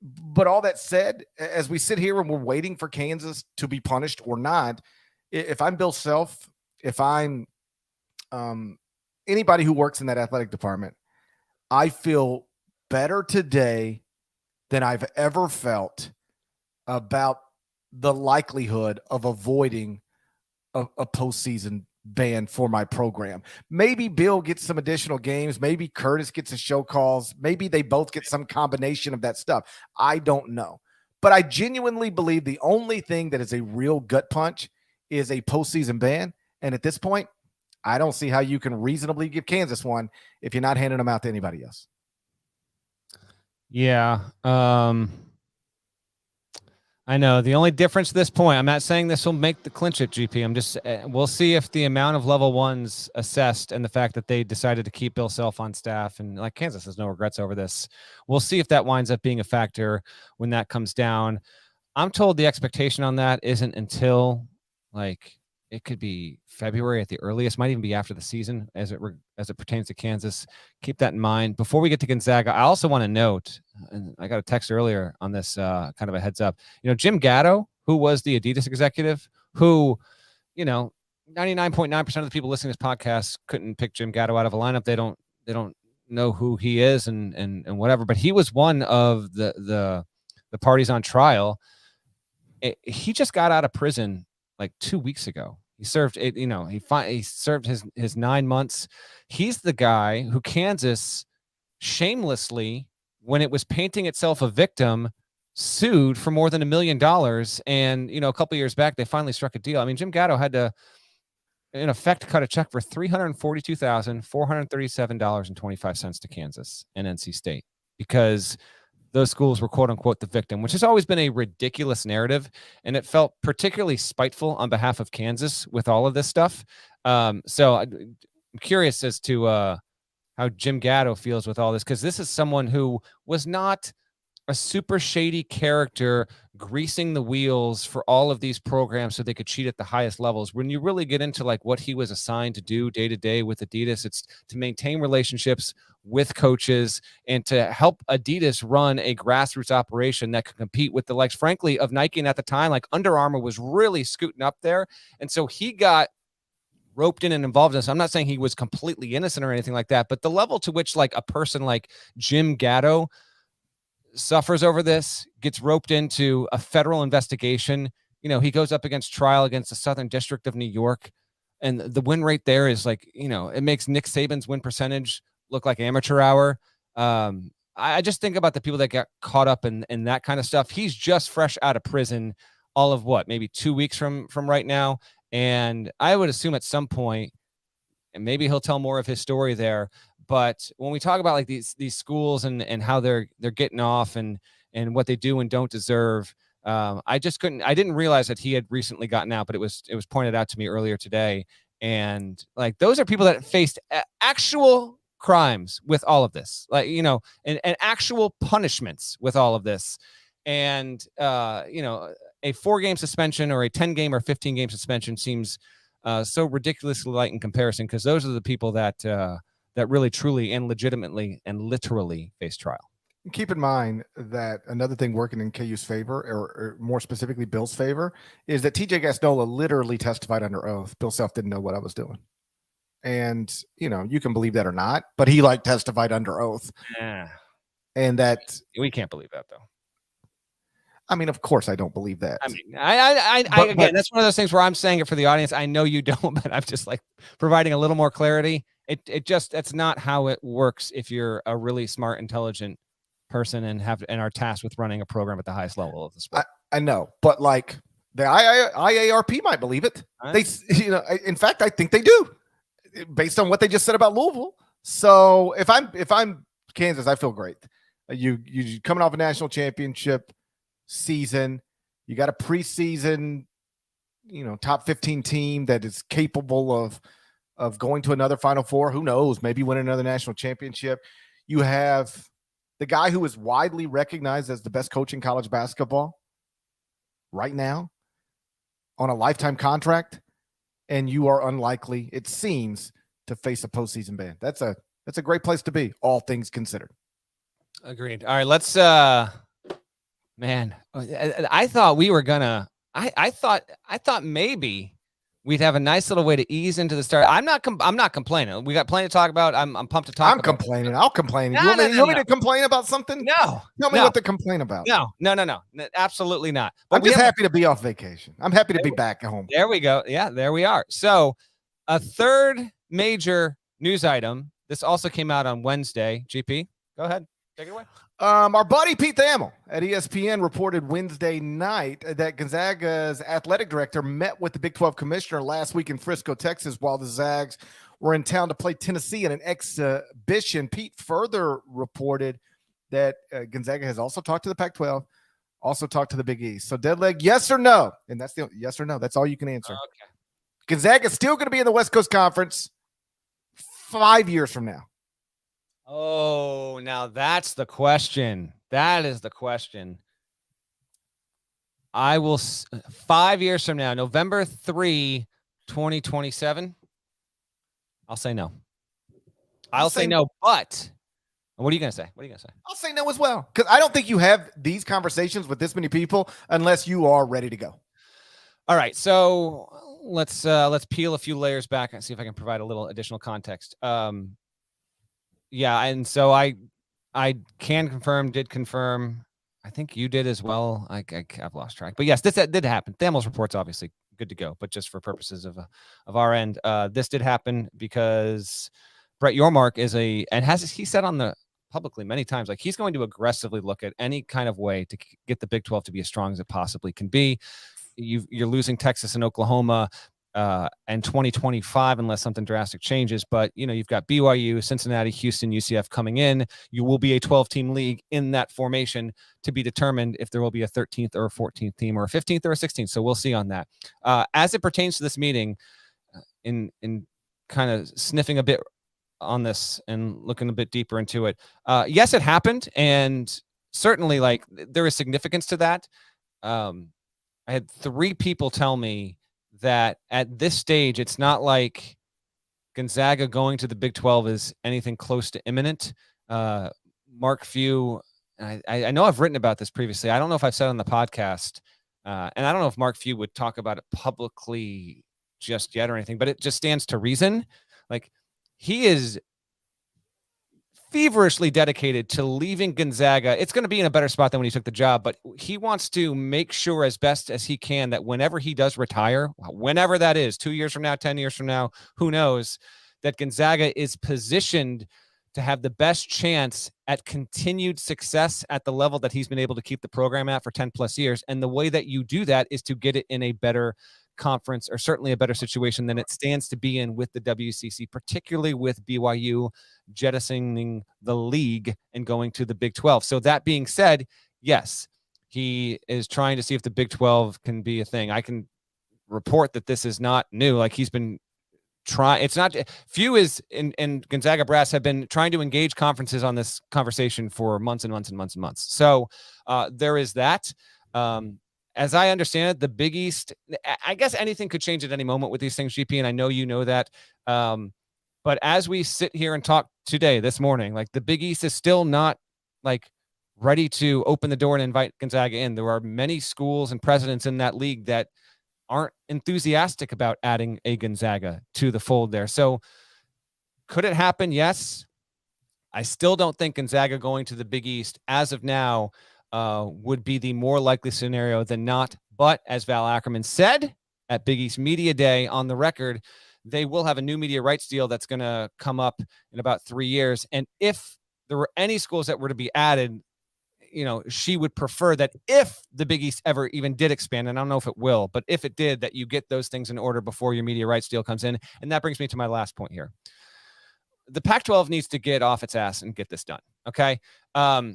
But all that said, as we sit here and we're waiting for Kansas to be punished or not, if I'm Bill Self, if I'm anybody who works in that athletic department, I feel better today than I've ever felt about the likelihood of avoiding a postseason ban for my program. Maybe Bill gets some additional games. Maybe Curtis gets a show calls. Maybe they both get some combination of that stuff. I don't know. But I genuinely believe the only thing that is a real gut punch is a postseason ban. And at this point, I don't see how you can reasonably give Kansas one if you're not handing them out to anybody else. Yeah. I know the only difference at this point, I'm not saying this will make the clinch at GP. I'm just, we'll see if the amount of level ones assessed and the fact that they decided to keep Bill Self on staff and like Kansas has no regrets over this. We'll see if that winds up being a factor when that comes down. I'm told the expectation on that isn't until like, it could be February at the earliest, might even be after the season as it pertains to Kansas. Keep that in mind. Before we get to Gonzaga, I also want to note, and I got a text earlier on this, kind of a heads up. Jim Gatto, who was the Adidas executive, who, 99.9% of the people listening to this podcast couldn't pick Jim Gatto out of a lineup. They don't know who he is and whatever. But he was one of the parties on trial. He just got out of prison like 2 weeks ago. He served it, he served his 9 months. He's the guy who Kansas shamelessly, when it was painting itself a victim, sued for more than $1 million. And, a couple of years back, they finally struck a deal. I mean, Jim Gatto had to, in effect, cut a check for $342,437.25 to Kansas and NC State because those schools were quote unquote the victim, which has always been a ridiculous narrative. And it felt particularly spiteful on behalf of Kansas with all of this stuff. So I'm curious as to how Jim Gatto feels with all this, because this is someone who was not a super shady character greasing the wheels for all of these programs so they could cheat at the highest levels. When you really get into like what he was assigned to do day to day with Adidas, it's to maintain relationships with coaches and to help Adidas run a grassroots operation that could compete with the likes, frankly, of Nike. And at the time, like Under Armour was really scooting up there. And so he got roped in and involved in this. I'm not saying he was completely innocent or anything like that, but the level to which like a person like Jim Gatto suffers over this, gets roped into a federal investigation. He goes up against trial against the Southern District of New York. And the win rate there is like, it makes Nick Saban's win percentage look like amateur hour. I just think about the people that got caught up in that kind of stuff. He's just fresh out of prison, all of maybe 2 weeks from right now. And I would assume at some point, and maybe he'll tell more of his story there. But when we talk about like these schools and how they're getting off and what they do and don't deserve, I didn't realize that he had recently gotten out, but it was pointed out to me earlier today. And like, those are people that faced actual crimes with all of this, like, and actual punishments with all of this. And, a 4-game suspension or a 10-game or 15-game suspension seems so ridiculously light in comparison, because those are the people that really, truly, and legitimately and literally face trial. Keep in mind that another thing working in KU's favor, or more specifically Bill's favor, is that TJ Gasnola literally testified under oath. Bill Self didn't know what I was doing. And, you can believe that or not, but he testified under oath. Yeah. And that we can't believe that though. I mean, of course I don't believe that. I mean, again, that's one of those things where I'm saying it for the audience. I know you don't, but I'm just like providing a little more clarity. That's not how it works if you're a really smart, intelligent person and are tasked with running a program at the highest level of the sport. I know, but like The IARP might believe it. Right. In fact, I think they do, based on what they just said about Louisville. So if I'm Kansas, I feel great. You coming off a national championship season, you got a preseason, top 15 team that is capable of going to another Final Four. Who knows? Maybe win another national championship. You have the guy who is widely recognized as the best coach in college basketball right now on a lifetime contract, and you are unlikely, it seems, to face a postseason ban. That's a great place to be, all things considered. Agreed. All right, let's man, I thought we were gonna I thought maybe we'd have a nice little way to ease into the start. I'm not complaining. We got plenty to talk about. I'm pumped to talk about. I'm complaining. I'll complain. No, you want me to complain about something? No. Tell me what to complain about. No. Absolutely not. But I'm just happy to be off vacation. I'm happy to be back at home. There we go. Yeah, there we are. So a third major news item. This also came out on Wednesday. GP, go ahead. Take it away. Our buddy Pete Thamel at ESPN reported Wednesday night that Gonzaga's athletic director met with the Big 12 commissioner last week in Frisco, Texas, while the Zags were in town to play Tennessee in an exhibition. Pete further reported that Gonzaga has also talked to the Pac-12, also talked to the Big East. So dead leg, yes or no? And that's the yes or no. That's all you can answer. Okay. Gonzaga is still going to be in the West Coast Conference 5 years from now. Oh, now that's the question. That is the question. I will 5 years from now, November 3, 2027. I'll say no. I'll say no, but what are you going to say? I'll say no as well, because I don't think you have these conversations with this many people unless you are ready to go. All right, so let's peel a few layers back and see if I can provide a little additional context. Yeah, and so I did confirm. I think you did as well. I've lost track, but yes, this did happen. Thamel's report's obviously good to go, but just for purposes of our end, this did happen because Brett Yormark he said on the publicly many times, like he's going to aggressively look at any kind of way to get the Big 12 to be as strong as it possibly can be. You're losing Texas and Oklahoma and 2025 unless something drastic changes. But, you've got BYU, Cincinnati, Houston, UCF coming in. You will be a 12-team league in that formation to be determined if there will be a 13th or a 14th team or a 15th or a 16th. So we'll see on that. As it pertains to this meeting, in kind of sniffing a bit on this and looking a bit deeper into it, yes, it happened. And certainly, there is significance to that. I had 3 people tell me that at this stage, it's not like Gonzaga going to the Big 12 is anything close to imminent. Mark Few, I know I've written about this previously. I don't know if I've said on the podcast, and I don't know if Mark Few would talk about it publicly just yet or anything, but it just stands to reason. Like, he is feverishly dedicated to leaving Gonzaga. It's going to be in a better spot than when he took the job, but he wants to make sure as best as he can that whenever he does retire, whenever that is, 2 years from now, 10 years from now, who knows, that Gonzaga is positioned to have the best chance at continued success at the level that he's been able to keep the program at for 10 plus years. And the way that you do that is to get it in a better conference, or certainly a better situation than it stands to be in with the WCC, particularly with BYU jettisoning the league and going to the Big 12. So that being said, yes, he is trying to see if the Big 12 can be a thing. I can report that this is not new. Like, he's been trying. It's not Few is and Gonzaga brass have been trying to engage conferences on this conversation for months and months and months and months. So there is that. As I understand it, the Big East, I guess anything could change at any moment with these things, GP, and I know you know that. But as we sit here and talk today, this morning, like, the Big East is still not ready to open the door and invite Gonzaga in. There are many schools and presidents in that league that aren't enthusiastic about adding a Gonzaga to the fold there. So could it happen? Yes. I still don't think Gonzaga going to the Big East as of now would be the more likely scenario than not. But as Val Ackerman said at Big East Media Day on the record, they will have a new media rights deal that's going to come up in about 3 years. And if there were any schools that were to be added, she would prefer that if the Big East ever even did expand, and I don't know if it will, but if it did, that you get those things in order before your media rights deal comes in. And that brings me to my last point here. The Pac-12 needs to get off its ass and get this done. Okay. I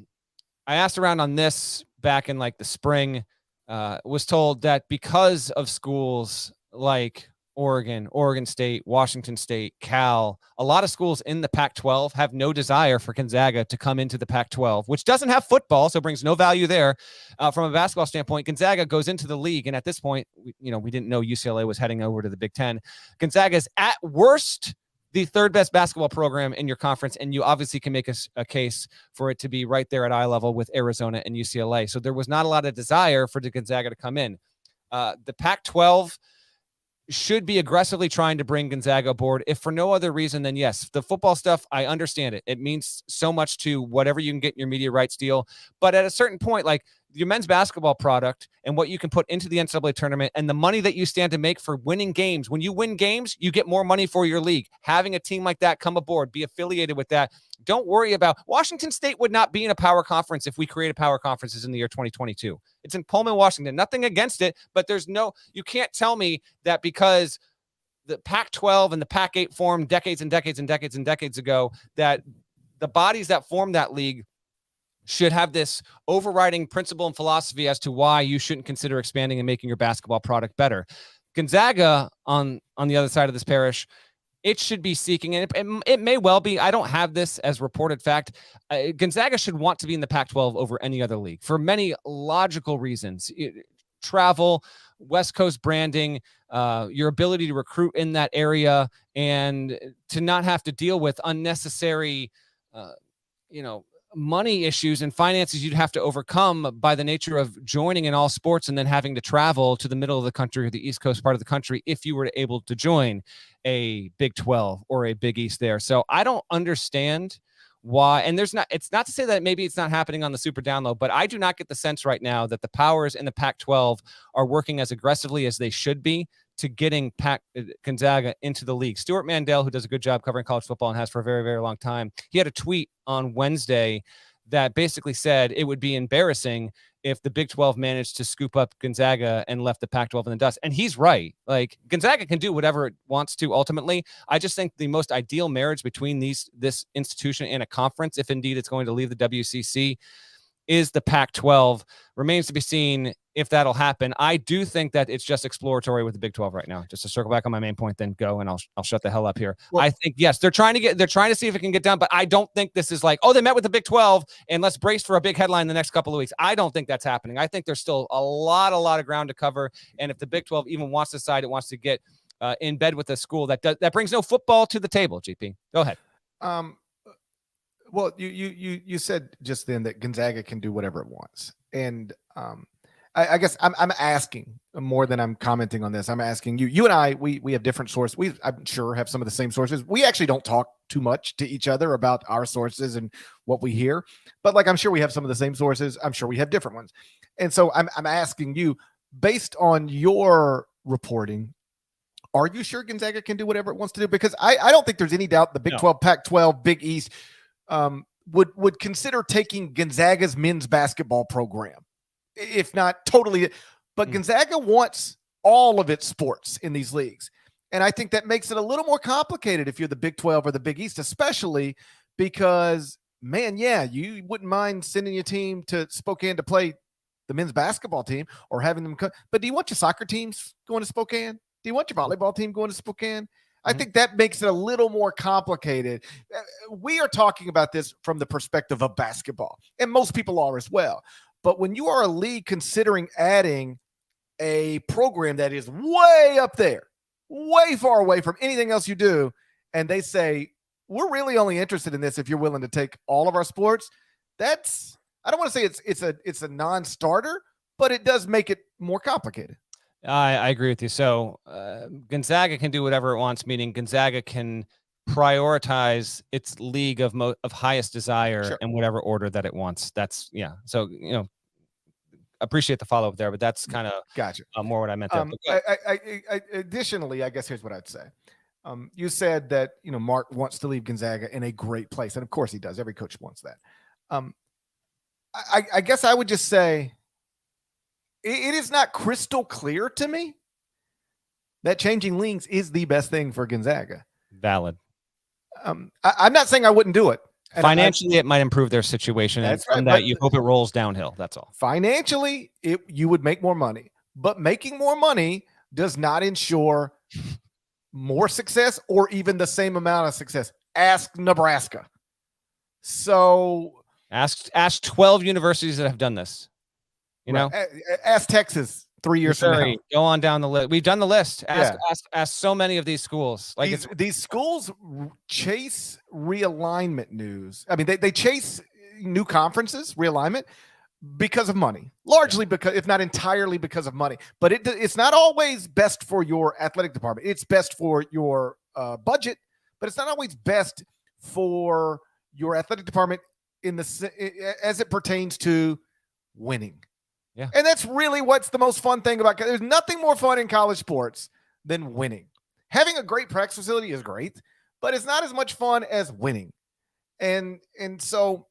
asked around on this back in like the spring, was told that because of schools like Oregon State, Washington State, Cal, a lot of schools in the Pac-12 have no desire for Gonzaga to come into the Pac-12, which doesn't have football, so brings no value there. From a basketball standpoint, Gonzaga goes into the league, and at this point, we didn't know UCLA was heading over to the Big Ten. Gonzaga is at worst the third best basketball program in your conference, and you obviously can make a case for it to be right there at eye level with Arizona and UCLA. So there was not a lot of desire for the Gonzaga to come in. The Pac-12 should be aggressively trying to bring Gonzaga aboard, if for no other reason than, yes, the football stuff, I understand it. It means so much to whatever you can get in your media rights deal. But at a certain point, like your men's basketball product and what you can put into the NCAA tournament and the money that you stand to make for winning games. When you win games, you get more money for your league. Having a team like that come aboard, be affiliated with that. Don't worry about Washington State would not be in a power conference if we created power conferences in the year 2022. It's in Pullman, Washington. Nothing against it, but you can't tell me that because the Pac-12 and the Pac-8 formed decades and decades and decades and decades ago, that the bodies that formed that league should have this overriding principle and philosophy as to why you shouldn't consider expanding and making your basketball product better. Gonzaga, on the other side of this parish, it should be seeking, and it may well be, I don't have this as reported fact, Gonzaga should want to be in the Pac-12 over any other league for many logical reasons. Travel, West Coast branding, your ability to recruit in that area, and to not have to deal with unnecessary, money issues and finances you'd have to overcome by the nature of joining in all sports and then having to travel to the middle of the country or the East Coast part of the country if you were able to join a Big 12 or a Big East there. So I don't understand why, and it's not to say that maybe it's not happening on the super download, but I do not get the sense right now that the powers in the Pac-12 are working as aggressively as they should be to getting Gonzaga into the league. Stuart Mandel, who does a good job covering college football and has for a very, very long time, he had a tweet on Wednesday that basically said it would be embarrassing if the Big 12 managed to scoop up Gonzaga and left the Pac-12 in the dust. And he's right. Like, Gonzaga can do whatever it wants to ultimately. I just think the most ideal marriage between this institution and a conference, if indeed it's going to leave the WCC, is the Pac-12. Remains to be seen if that'll happen. I do think that it's just exploratory with the Big 12 right now. Just to circle back on my main point, then go, and I'll shut the hell up here. Well, I think, yes, they're trying to see if it can get done, but I don't think this is like, oh, they met with the Big 12 and let's brace for a big headline in the next couple of weeks. I don't think that's happening. I think there's still a lot of ground to cover. And if the Big 12 even wants to decide it wants to get in bed with a school that brings no football to the table, GP, go ahead. Well, you said just then that Gonzaga can do whatever it wants, and I guess I'm asking more than I'm commenting on this. I'm asking you. You and I, we have different sources. I'm sure have some of the same sources. We actually don't talk too much to each other about our sources and what we hear, but like I'm sure we have some of the same sources. I'm sure we have different ones, and so I'm asking you, based on your reporting, are you sure Gonzaga can do whatever it wants to do? Because I don't think there's any doubt the Big 12, Pac-12, Big East would consider taking Gonzaga's men's basketball program, if not totally. But Gonzaga wants all of its sports in these leagues. And I think that makes it a little more complicated if you're the Big 12 or the Big East, especially because, man, yeah, you wouldn't mind sending your team to Spokane to play the men's basketball team or having them come. But do you want your soccer teams going to Spokane? Do you want your volleyball team going to Spokane? I think that makes it a little more complicated. We are talking about this from the perspective of basketball, and most people are as well. But when you are a league considering adding a program that is way up there, way far away from anything else you do, and they say, we're really only interested in this if you're willing to take all of our sports, that's, I don't want to say it's a non-starter, but it does make it more complicated. I agree with you. So Gonzaga can do whatever it wants, meaning Gonzaga can prioritize its league of highest desire in whatever order that it wants. That's, yeah. So, appreciate the follow-up there, but that's kind of gotcha. More what I meant there. I additionally, I guess here's what I'd say. You said that, Mark wants to leave Gonzaga in a great place. And of course he does. Every coach wants that. I guess I would just say it is not crystal clear to me that changing leagues is the best thing for Gonzaga. Valid. I'm not saying I wouldn't do it. And financially, it might improve their situation. That's and from right, that, you hope it rolls downhill. That's all. Financially, you would make more money. But making more money does not ensure more success or even the same amount of success. Ask Nebraska. So ask 12 universities that have done this. You know, ask Texas 3 years from now. Go on down the list. We've done the list. Ask so many of these schools. Like these schools chase realignment news. I mean, they chase new conferences, realignment, because of money, largely because, if not entirely because of money. But it's not always best for your athletic department. It's best for your budget, but it's not always best for your athletic department as it pertains to winning. Yeah. And that's really what's the most fun thing about. There's nothing more fun in college sports than winning. Having a great practice facility is great, but it's not as much fun as winning. And so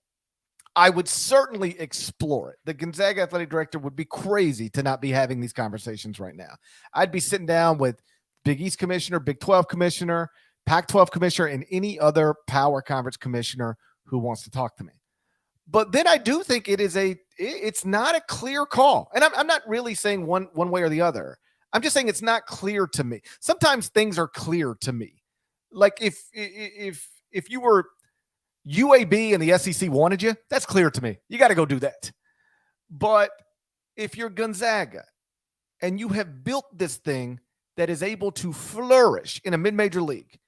I would certainly explore it. The Gonzaga athletic director would be crazy to not be having these conversations right now. I'd be sitting down with Big East commissioner, Big 12 commissioner, Pac-12 commissioner, and any other power conference commissioner who wants to talk to me. But then I do think it's not a clear call. And I'm not really saying one way or the other. I'm just saying it's not clear to me. Sometimes things are clear to me. Like if you were UAB and the SEC wanted you, that's clear to me. You got to go do that. But if you're Gonzaga and you have built this thing that is able to flourish in a mid-major league,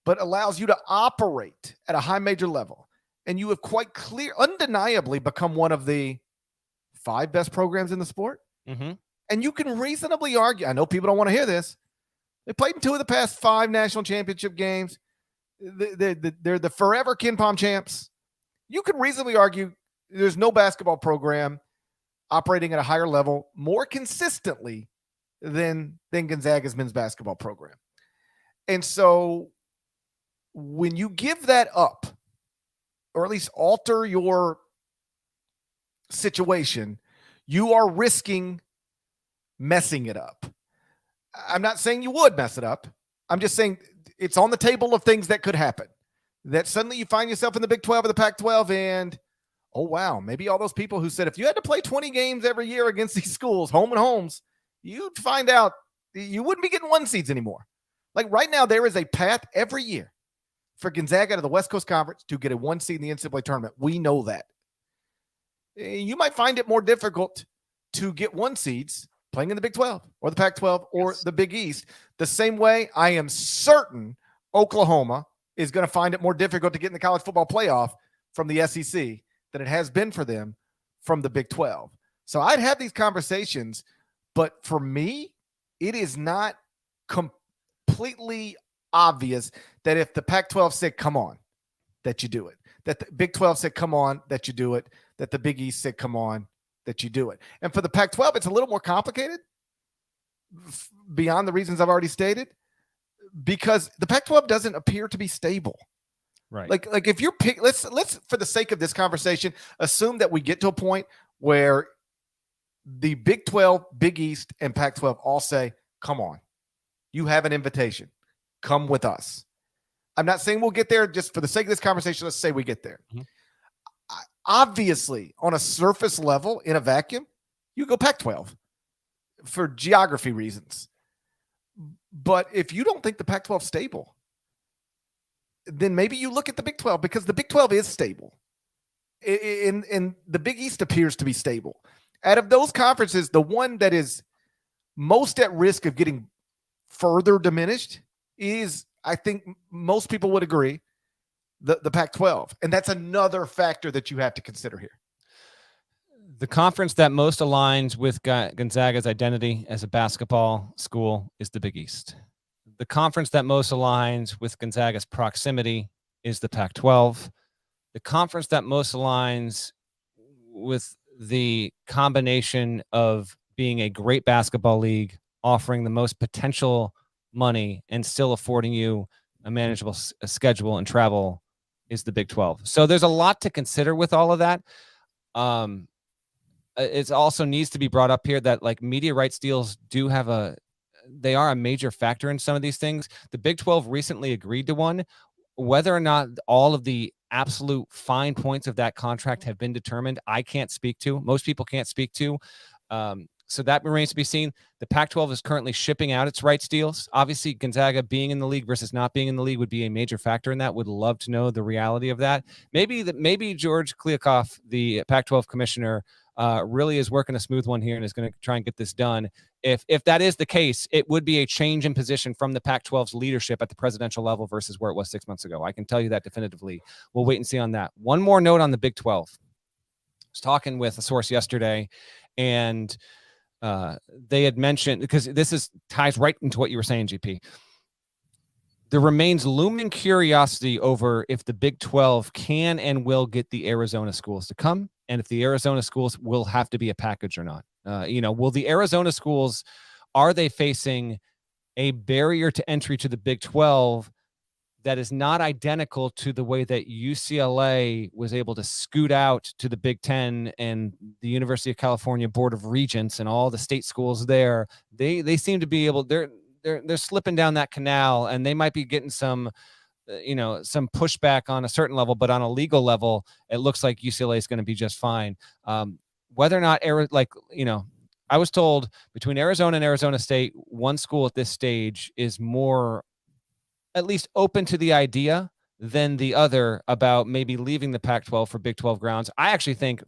but allows you to operate at a high major level, and you have undeniably become one of the 5 best programs in the sport. Mm-hmm. And you can reasonably argue, I know people don't want to hear this, they played in 2 of the past 5 national championship games. They're the forever Ken Pom champs. You could reasonably argue there's no basketball program operating at a higher level more consistently than Gonzaga's men's basketball program. And so when you give that up, or at least alter your situation, you are risking messing it up. I'm not saying you would mess it up. I'm just saying it's on the table of things that could happen. That suddenly you find yourself in the Big 12 or the Pac-12 and, oh, wow, maybe all those people who said if you had to play 20 games every year against these schools, home and homes, you'd find out you wouldn't be getting 1 seeds anymore. Like right now, there is a path every year for Gonzaga to the West Coast Conference to get a 1 seed in the NCAA tournament. We know that. You might find it more difficult to get 1 seeds playing in the Big 12 or the Pac-12 or the Big East. The same way I am certain Oklahoma is going to find it more difficult to get in the college football playoff from the SEC than it has been for them from the Big 12. So I'd have these conversations, but for me, it is not completely obvious that if the Pac-12 said, come on, that you do it. That the Big 12 said, come on, that you do it. That the Big East said, come on, that you do it. And for the Pac-12, it's a little more complicated beyond the reasons I've already stated, because the Pac-12 doesn't appear to be stable. Right. Like if you're let's for the sake of this conversation, assume that we get to a point where the Big 12, Big East, and Pac-12 all say, come on, you have an invitation. Come with us. I'm not saying we'll get there. Just for the sake of this conversation, let's say we get there. Mm-hmm. Obviously, on a surface level, in a vacuum, you go Pac-12 for geography reasons. But if you don't think the Pac-12 is stable, then maybe you look at the Big 12, because the Big 12 is stable. And the Big East appears to be stable. Out of those conferences, the one that is most at risk of getting further diminished is, I think most people would agree, the Pac-12. And that's another factor that you have to consider here. The conference that most aligns with Gonzaga's identity as a basketball school is the Big East. The conference that most aligns with Gonzaga's proximity is the Pac-12. The conference that most aligns with the combination of being a great basketball league, offering the most potential money, and still affording you a manageable schedule and travel is the Big 12. So there's a lot to consider with all of that. It also needs to be brought up here that like media rights deals they are a major factor in some of these things. The Big 12 recently agreed to one. Whether or not all of the absolute fine points of that contract have been determined, I can't speak to. Most people can't speak to. So that remains to be seen. The Pac-12 is currently shipping out its rights deals. Obviously, Gonzaga being in the league versus not being in the league would be a major factor in that. Would love to know the reality of that. Maybe George Kliakoff, the Pac-12 commissioner, really is working a smooth one here and is going to try and get this done. If that is the case, it would be a change in position from the Pac-12's leadership at the presidential level versus where it was 6 months ago. I can tell you that definitively. We'll wait and see on that. One more note on the Big 12. I was talking with a source yesterday, and they had mentioned, because this ties right into what you were saying, GP. There remains looming curiosity over if the Big 12 can and will get the Arizona schools to come, and if the Arizona schools will have to be a package or not. Will the Arizona schools, are they facing a barrier to entry to the Big 12 that is not identical to the way that UCLA was able to scoot out to the Big Ten and the University of California Board of Regents and all the state schools there? They seem to be able, they're slipping down that canal, and they might be getting some pushback on a certain level, but on a legal level, it looks like UCLA is going to be just fine. Whether or not, I was told between Arizona and Arizona State, one school at this stage is more at least open to the idea than the other about maybe leaving the Pac-12 for Big 12 grounds. I actually think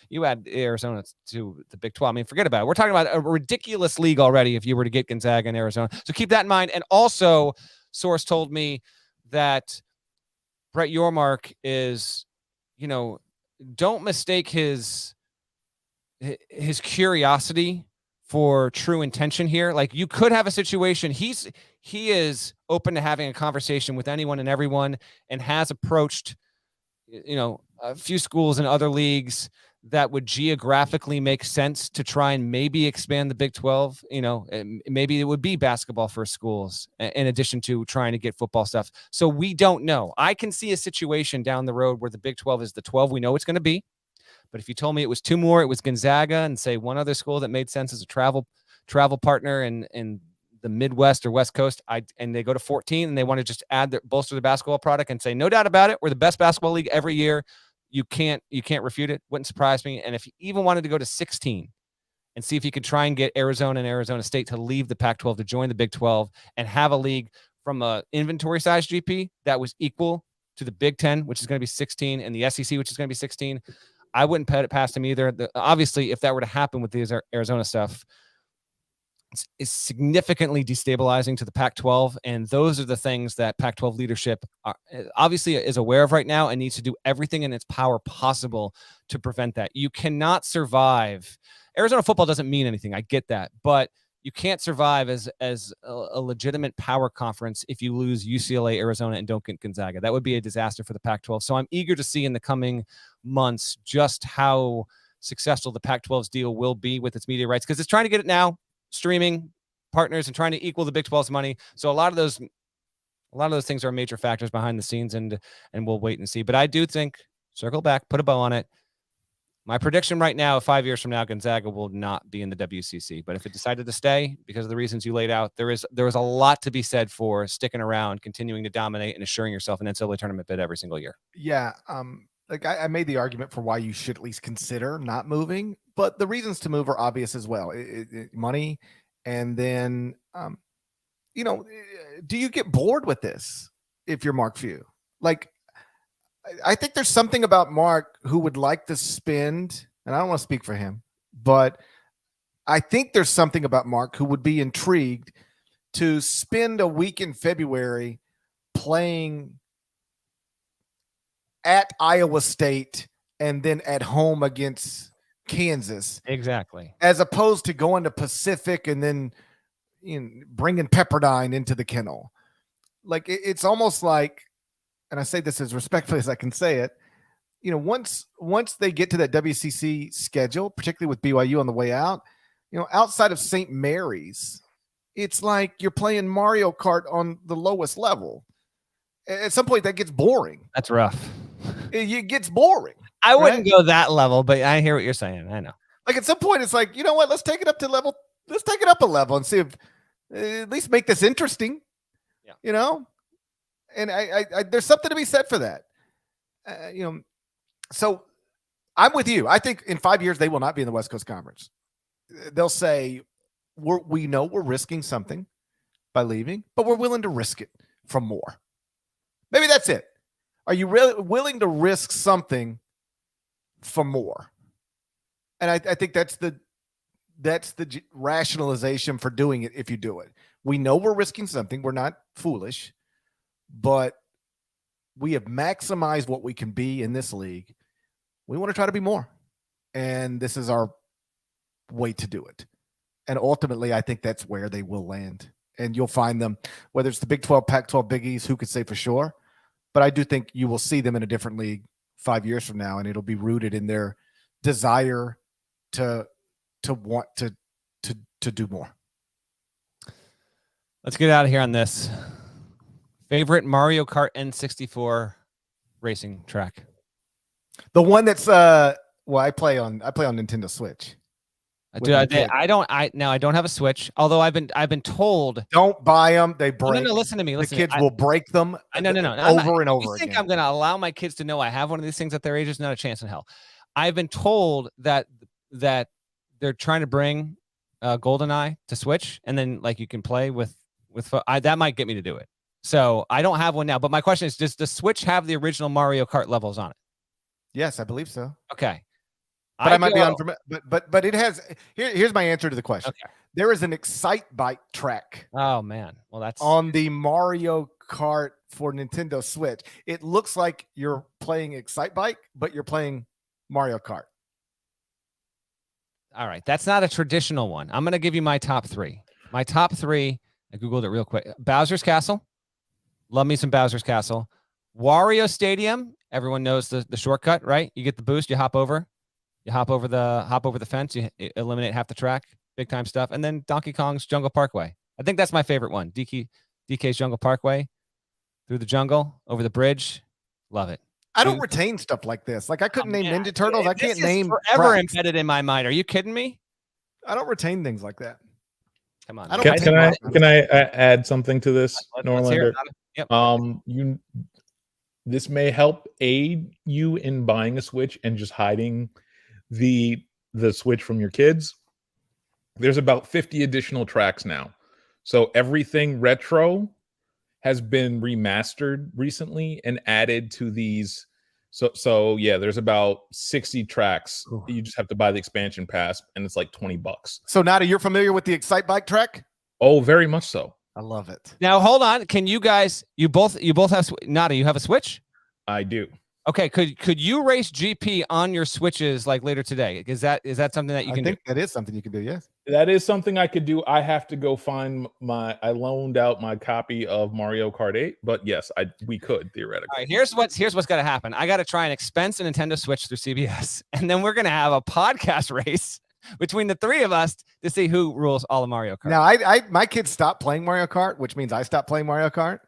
you add Arizona to the Big 12. Forget about it. We're talking about a ridiculous league already if you were to get Gonzaga and Arizona. So keep that in mind. And also, source told me that Brett Yormark is, don't mistake his curiosity for true intention here. Like, you could have a situation. He is open to having a conversation with anyone and everyone, and has approached, a few schools in other leagues that would geographically make sense to try and maybe expand the Big 12. Maybe it would be basketball for schools in addition to trying to get football stuff. So we don't know. I can see a situation down the road where the Big 12 is the 12 we know it's going to be. But if you told me it was two more, it was Gonzaga and say one other school that made sense as a travel partner in the Midwest or West Coast, and they go to 14 and they want to just bolster the basketball product and say, no doubt about it, we're the best basketball league every year. You can't refute it. Wouldn't surprise me. And if you even wanted to go to 16 and see if you could try and get Arizona and Arizona State to leave the Pac-12 to join the Big 12 and have a league from a inventory size GP that was equal to the Big 10, which is going to be 16, and the SEC, which is going to be 16, I wouldn't put it past him either. Obviously, if that were to happen with the Arizona stuff, it's significantly destabilizing to the Pac-12, and those are the things that Pac-12 leadership obviously is aware of right now and needs to do everything in its power possible to prevent that. You cannot survive. Arizona football doesn't mean anything. I get that, but you can't survive as a legitimate power conference if you lose UCLA, Arizona, and don't get Gonzaga. That would be a disaster for the Pac-12. So I'm eager to see in the coming months just how successful the Pac-12's deal will be with its media rights, because it's trying to get it now, streaming partners, and trying to equal the Big 12's money. So a lot of those things are major factors behind the scenes, and we'll wait and see. But I do think, circle back, put a bow on it, my prediction right now, 5 years from now, Gonzaga will not be in the WCC. But if it decided to stay because of the reasons you laid out, there is a lot to be said for sticking around, continuing to dominate, and assuring yourself an NCAA tournament bid every single year. Yeah. I made the argument for why you should at least consider not moving, but the reasons to move are obvious as well. Money. And then, do you get bored with this if you're Mark Few? Like, I think there's something about Mark who would like to spend, and I don't want to speak for him, but I think there's something about Mark who would be intrigued to spend a week in February playing at Iowa State and then at home against Kansas. Exactly. As opposed to going to Pacific and then bringing Pepperdine into the kennel. Like, it's almost like, and I say this as respectfully as I can say it, once they get to that WCC schedule, particularly with BYU on the way out, outside of St. Mary's, it's like you're playing Mario Kart on the lowest level. At some point, that gets boring. That's rough. It gets boring. I wouldn't go that level, but I hear what you're saying. I know. Like at some point, it's like, you know what? Let's take it up to level. Let's take it up a level and see if at least make this interesting. Yeah. You know, and I there's something to be said for that. So I'm with you. I think in 5 years they will not be in the West Coast Conference. They'll say we know we're risking something by leaving, but we're willing to risk it for more. Maybe that's it. Are you really willing to risk something for more? And I think that's the rationalization for doing it. If you do it, we know we're risking something. We're not foolish, but we have maximized what we can be in this league. We want to try to be more, and this is our way to do it. And ultimately, I think that's where they will land. And you'll find them, whether it's the Big 12, Pac-12, Big East, who could say for sure. But I do think you will see them in a different league 5 years from now, and it'll be rooted in their desire to want to do more. Let's get out of here on this. Favorite Mario Kart N64 racing track? The one that's I play on Nintendo Switch. I don't have a Switch. Although I've been told, don't buy them. They break. No, listen to me. The kids will break them. No. Over and over You think again. I'm going to allow my kids to know I have one of these things at their age? There's not a chance in hell. I've been told that they're trying to bring GoldenEye to Switch, and then like you can play with that might get me to do it. So I don't have one now. But my question is, does the Switch have the original Mario Kart levels on it? Yes, I believe so. Okay. But I might be on. But it has. Here's my answer to the question. Okay. There is an Excite Bike track. Oh man, well that's on the Mario Kart for Nintendo Switch. It looks like you're playing Excite Bike, but you're playing Mario Kart. All right, that's not a traditional one. I'm going to give you my top three. My top three. I googled it real quick. Bowser's Castle. Love me some Bowser's Castle. Wario Stadium. Everyone knows the shortcut, right? You get the boost. You hop over. You hop over the fence. You eliminate half the track. Big time stuff. And then Donkey Kong's Jungle Parkway. I think that's my favorite one. DK's Jungle Parkway, through the jungle, over the bridge. Love it. I don't retain stuff like this. Like I couldn't name Ninja Turtles. I can't name forever tracks. embedded in my mind. Are you kidding me? I don't retain things like that. Come on. Can I add something to this, Norlander? Yep. This may help aid you in buying a Switch and just hiding the Switch from your kids. There's about 50 additional tracks now. So everything retro has been remastered recently and added to these. So yeah, there's about 60 tracks. Ooh. You just have to buy the expansion pass, and it's like $20. So Nada, you're familiar with the Excite Bike track? Oh, very much so. I love it. Now hold on. Can you guys? You both have Nada. You have a Switch? I do. Okay. Could you race GP on your Switches like later today? Is that something that you can do? I think that is something you can do. Yes. That is something I could do. I have to go find I loaned out my copy of Mario Kart 8, but yes, we could theoretically. All right, here's what's got to happen. I got to try and expense a Nintendo Switch through CBS, and then we're going to have a podcast race between the three of us to see who rules all of Mario Kart. Now, my kids stopped playing Mario Kart, which means I stopped playing Mario Kart.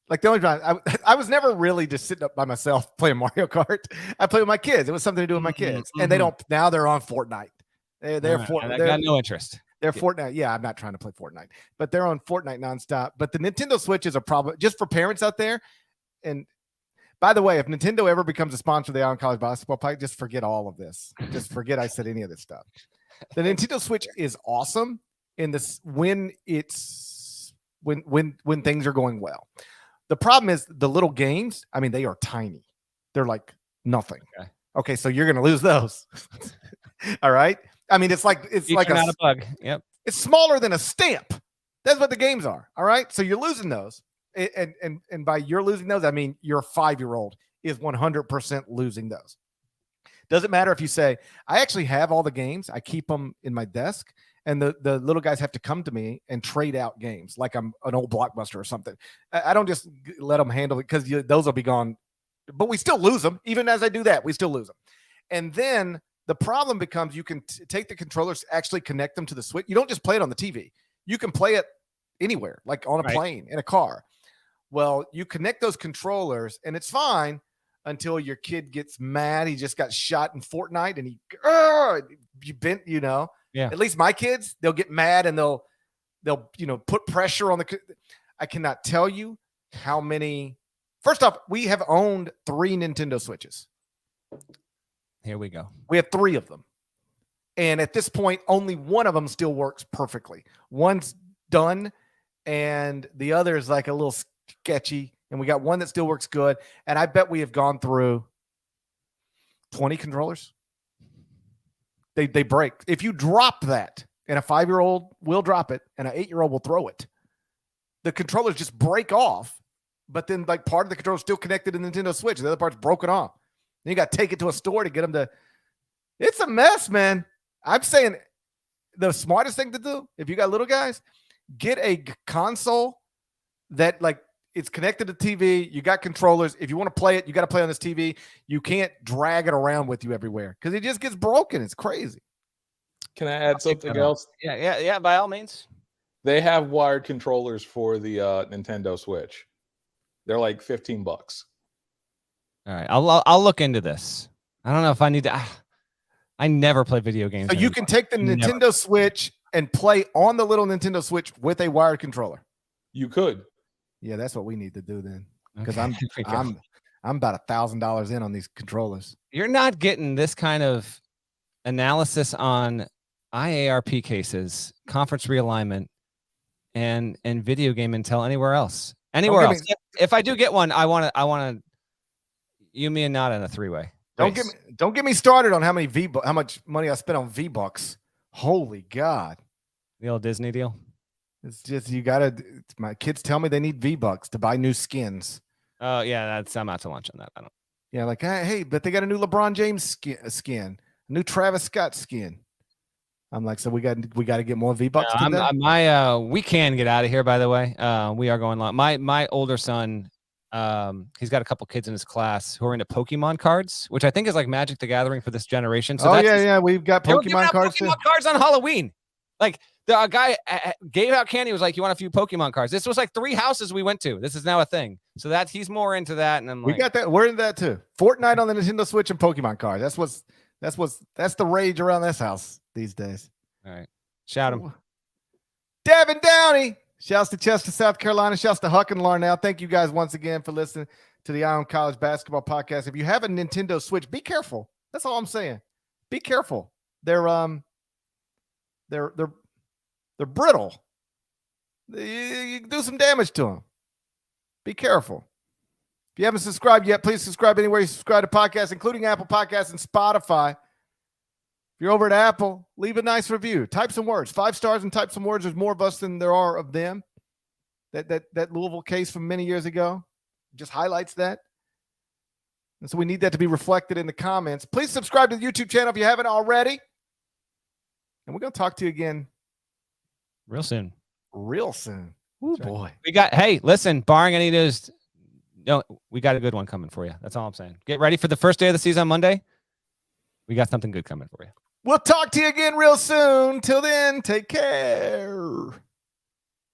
Like the only time I was never really just sitting up by myself playing Mario Kart. I play with my kids. It was something to do with my kids, and they don't. Now they're on Fortnite. They're I got no interest. They're Fortnite. Yeah, I'm not trying to play Fortnite, but they're on Fortnite nonstop. But the Nintendo Switch is a problem just for parents out there. And by the way, if Nintendo ever becomes a sponsor of the Island College Basketball Podcast, just forget all of this. Just forget I said any of this stuff. The Nintendo Switch is awesome in this when things are going well. The problem is the little games. I mean, they are tiny. They're like nothing. Okay, so you're going to lose those. All right. I mean, it's like a bug. Yep. It's smaller than a stamp. That's what the games are. All right. So you're losing those. And by you're losing those, I mean your 5-year-old is 100% losing those. Doesn't matter if you say, I actually have all the games. I keep them in my desk. And the little guys have to come to me and trade out games like I'm an old Blockbuster or something. I don't just let them handle it because those will be gone. But we still lose them. Even as I do that, we still lose them. And then the problem becomes you can take the controllers, actually connect them to the Switch. You don't just play it on the TV. You can play it anywhere, like on a plane, in a car. Well, you connect those controllers, and it's fine. until your kid gets mad. He just got shot in Fortnite and Yeah. At least my kids, they'll get mad and they'll put pressure on I cannot tell you how many. First off, we have owned 3 Nintendo Switches. Here we go. We have 3 of them. And at this point, only one of them still works perfectly. One's done, and the other is like a little sketchy. And we got one that still works good. And I bet we have gone through 20 controllers. They break. If you drop that, and a 5-year-old will drop it, and an 8-year-old will throw it, the controllers just break off. But then, like, part of the controller is still connected to the Nintendo Switch. The other part's broken off. Then you got to take it to a store to get them to. It's a mess, man. I'm saying the smartest thing to do, if you got little guys, get a console that, like, it's connected to TV. You got controllers. If you want to play it, you got to play on this TV. You can't drag it around with you everywhere because it just gets broken. It's crazy. Can I add something else? Yeah. By all means. They have wired controllers for the Nintendo Switch. They're like $15. All right, I'll look into this. I don't know if I need to. I never play video games. So you can take the Nintendo Switch and play on the little Nintendo Switch with a wired controller. You could. Yeah, that's what we need to do then. Because Okay. I'm about $1,000 in on these controllers. You're not getting this kind of analysis on IARP cases, conference realignment, and video game intel anywhere else. Anywhere else. If I do get one, I want to you, me, and not in a 3-way. Don't get me started on how much money I spent on V-Bucks. Holy God. The old Disney deal. It's just my kids tell me they need V-Bucks to buy new skins. Oh yeah, I'm out to lunch on that. I don't. Yeah, like hey, but they got a new LeBron James skin, a new Travis Scott skin. I'm like, so we got to get more V-Bucks. We can get out of here. By the way, we are going long. My older son, he's got a couple kids in his class who are into Pokemon cards, which I think is like Magic the Gathering for this generation. So we've got Pokemon cards. Pokemon cards on Halloween. Like the guy gave out candy. Was like, you want a few Pokemon cards? This was like 3 houses we went to. This is now a thing. So he's more into that. And we got that. We're into that too. Fortnite on the Nintendo Switch and Pokemon cards. That's the rage around this house these days. All right. Shout him. Devin Downey. Shouts to Chester, South Carolina. Shouts to Huck and Larnell. Thank you guys once again for listening to the Ion College Basketball Podcast. If you have a Nintendo Switch, be careful. That's all I'm saying. Be careful. They're brittle. You can do some damage to them. Be careful. If you haven't subscribed yet, please subscribe anywhere you subscribe to podcasts, including Apple Podcasts and Spotify. If you're over at Apple, leave a nice review. Type some words. 5 stars and type some words. There's more of us than there are of them. That Louisville case from many years ago just highlights that. And so we need that to be reflected in the comments. Please subscribe to the YouTube channel if you haven't already. And we're going to talk to you again real soon. Oh, boy. Hey, listen, barring any news, we got a good one coming for you. That's all I'm saying. Get ready for the first day of the season on Monday. We got something good coming for you. We'll talk to you again real soon. Till then, take care.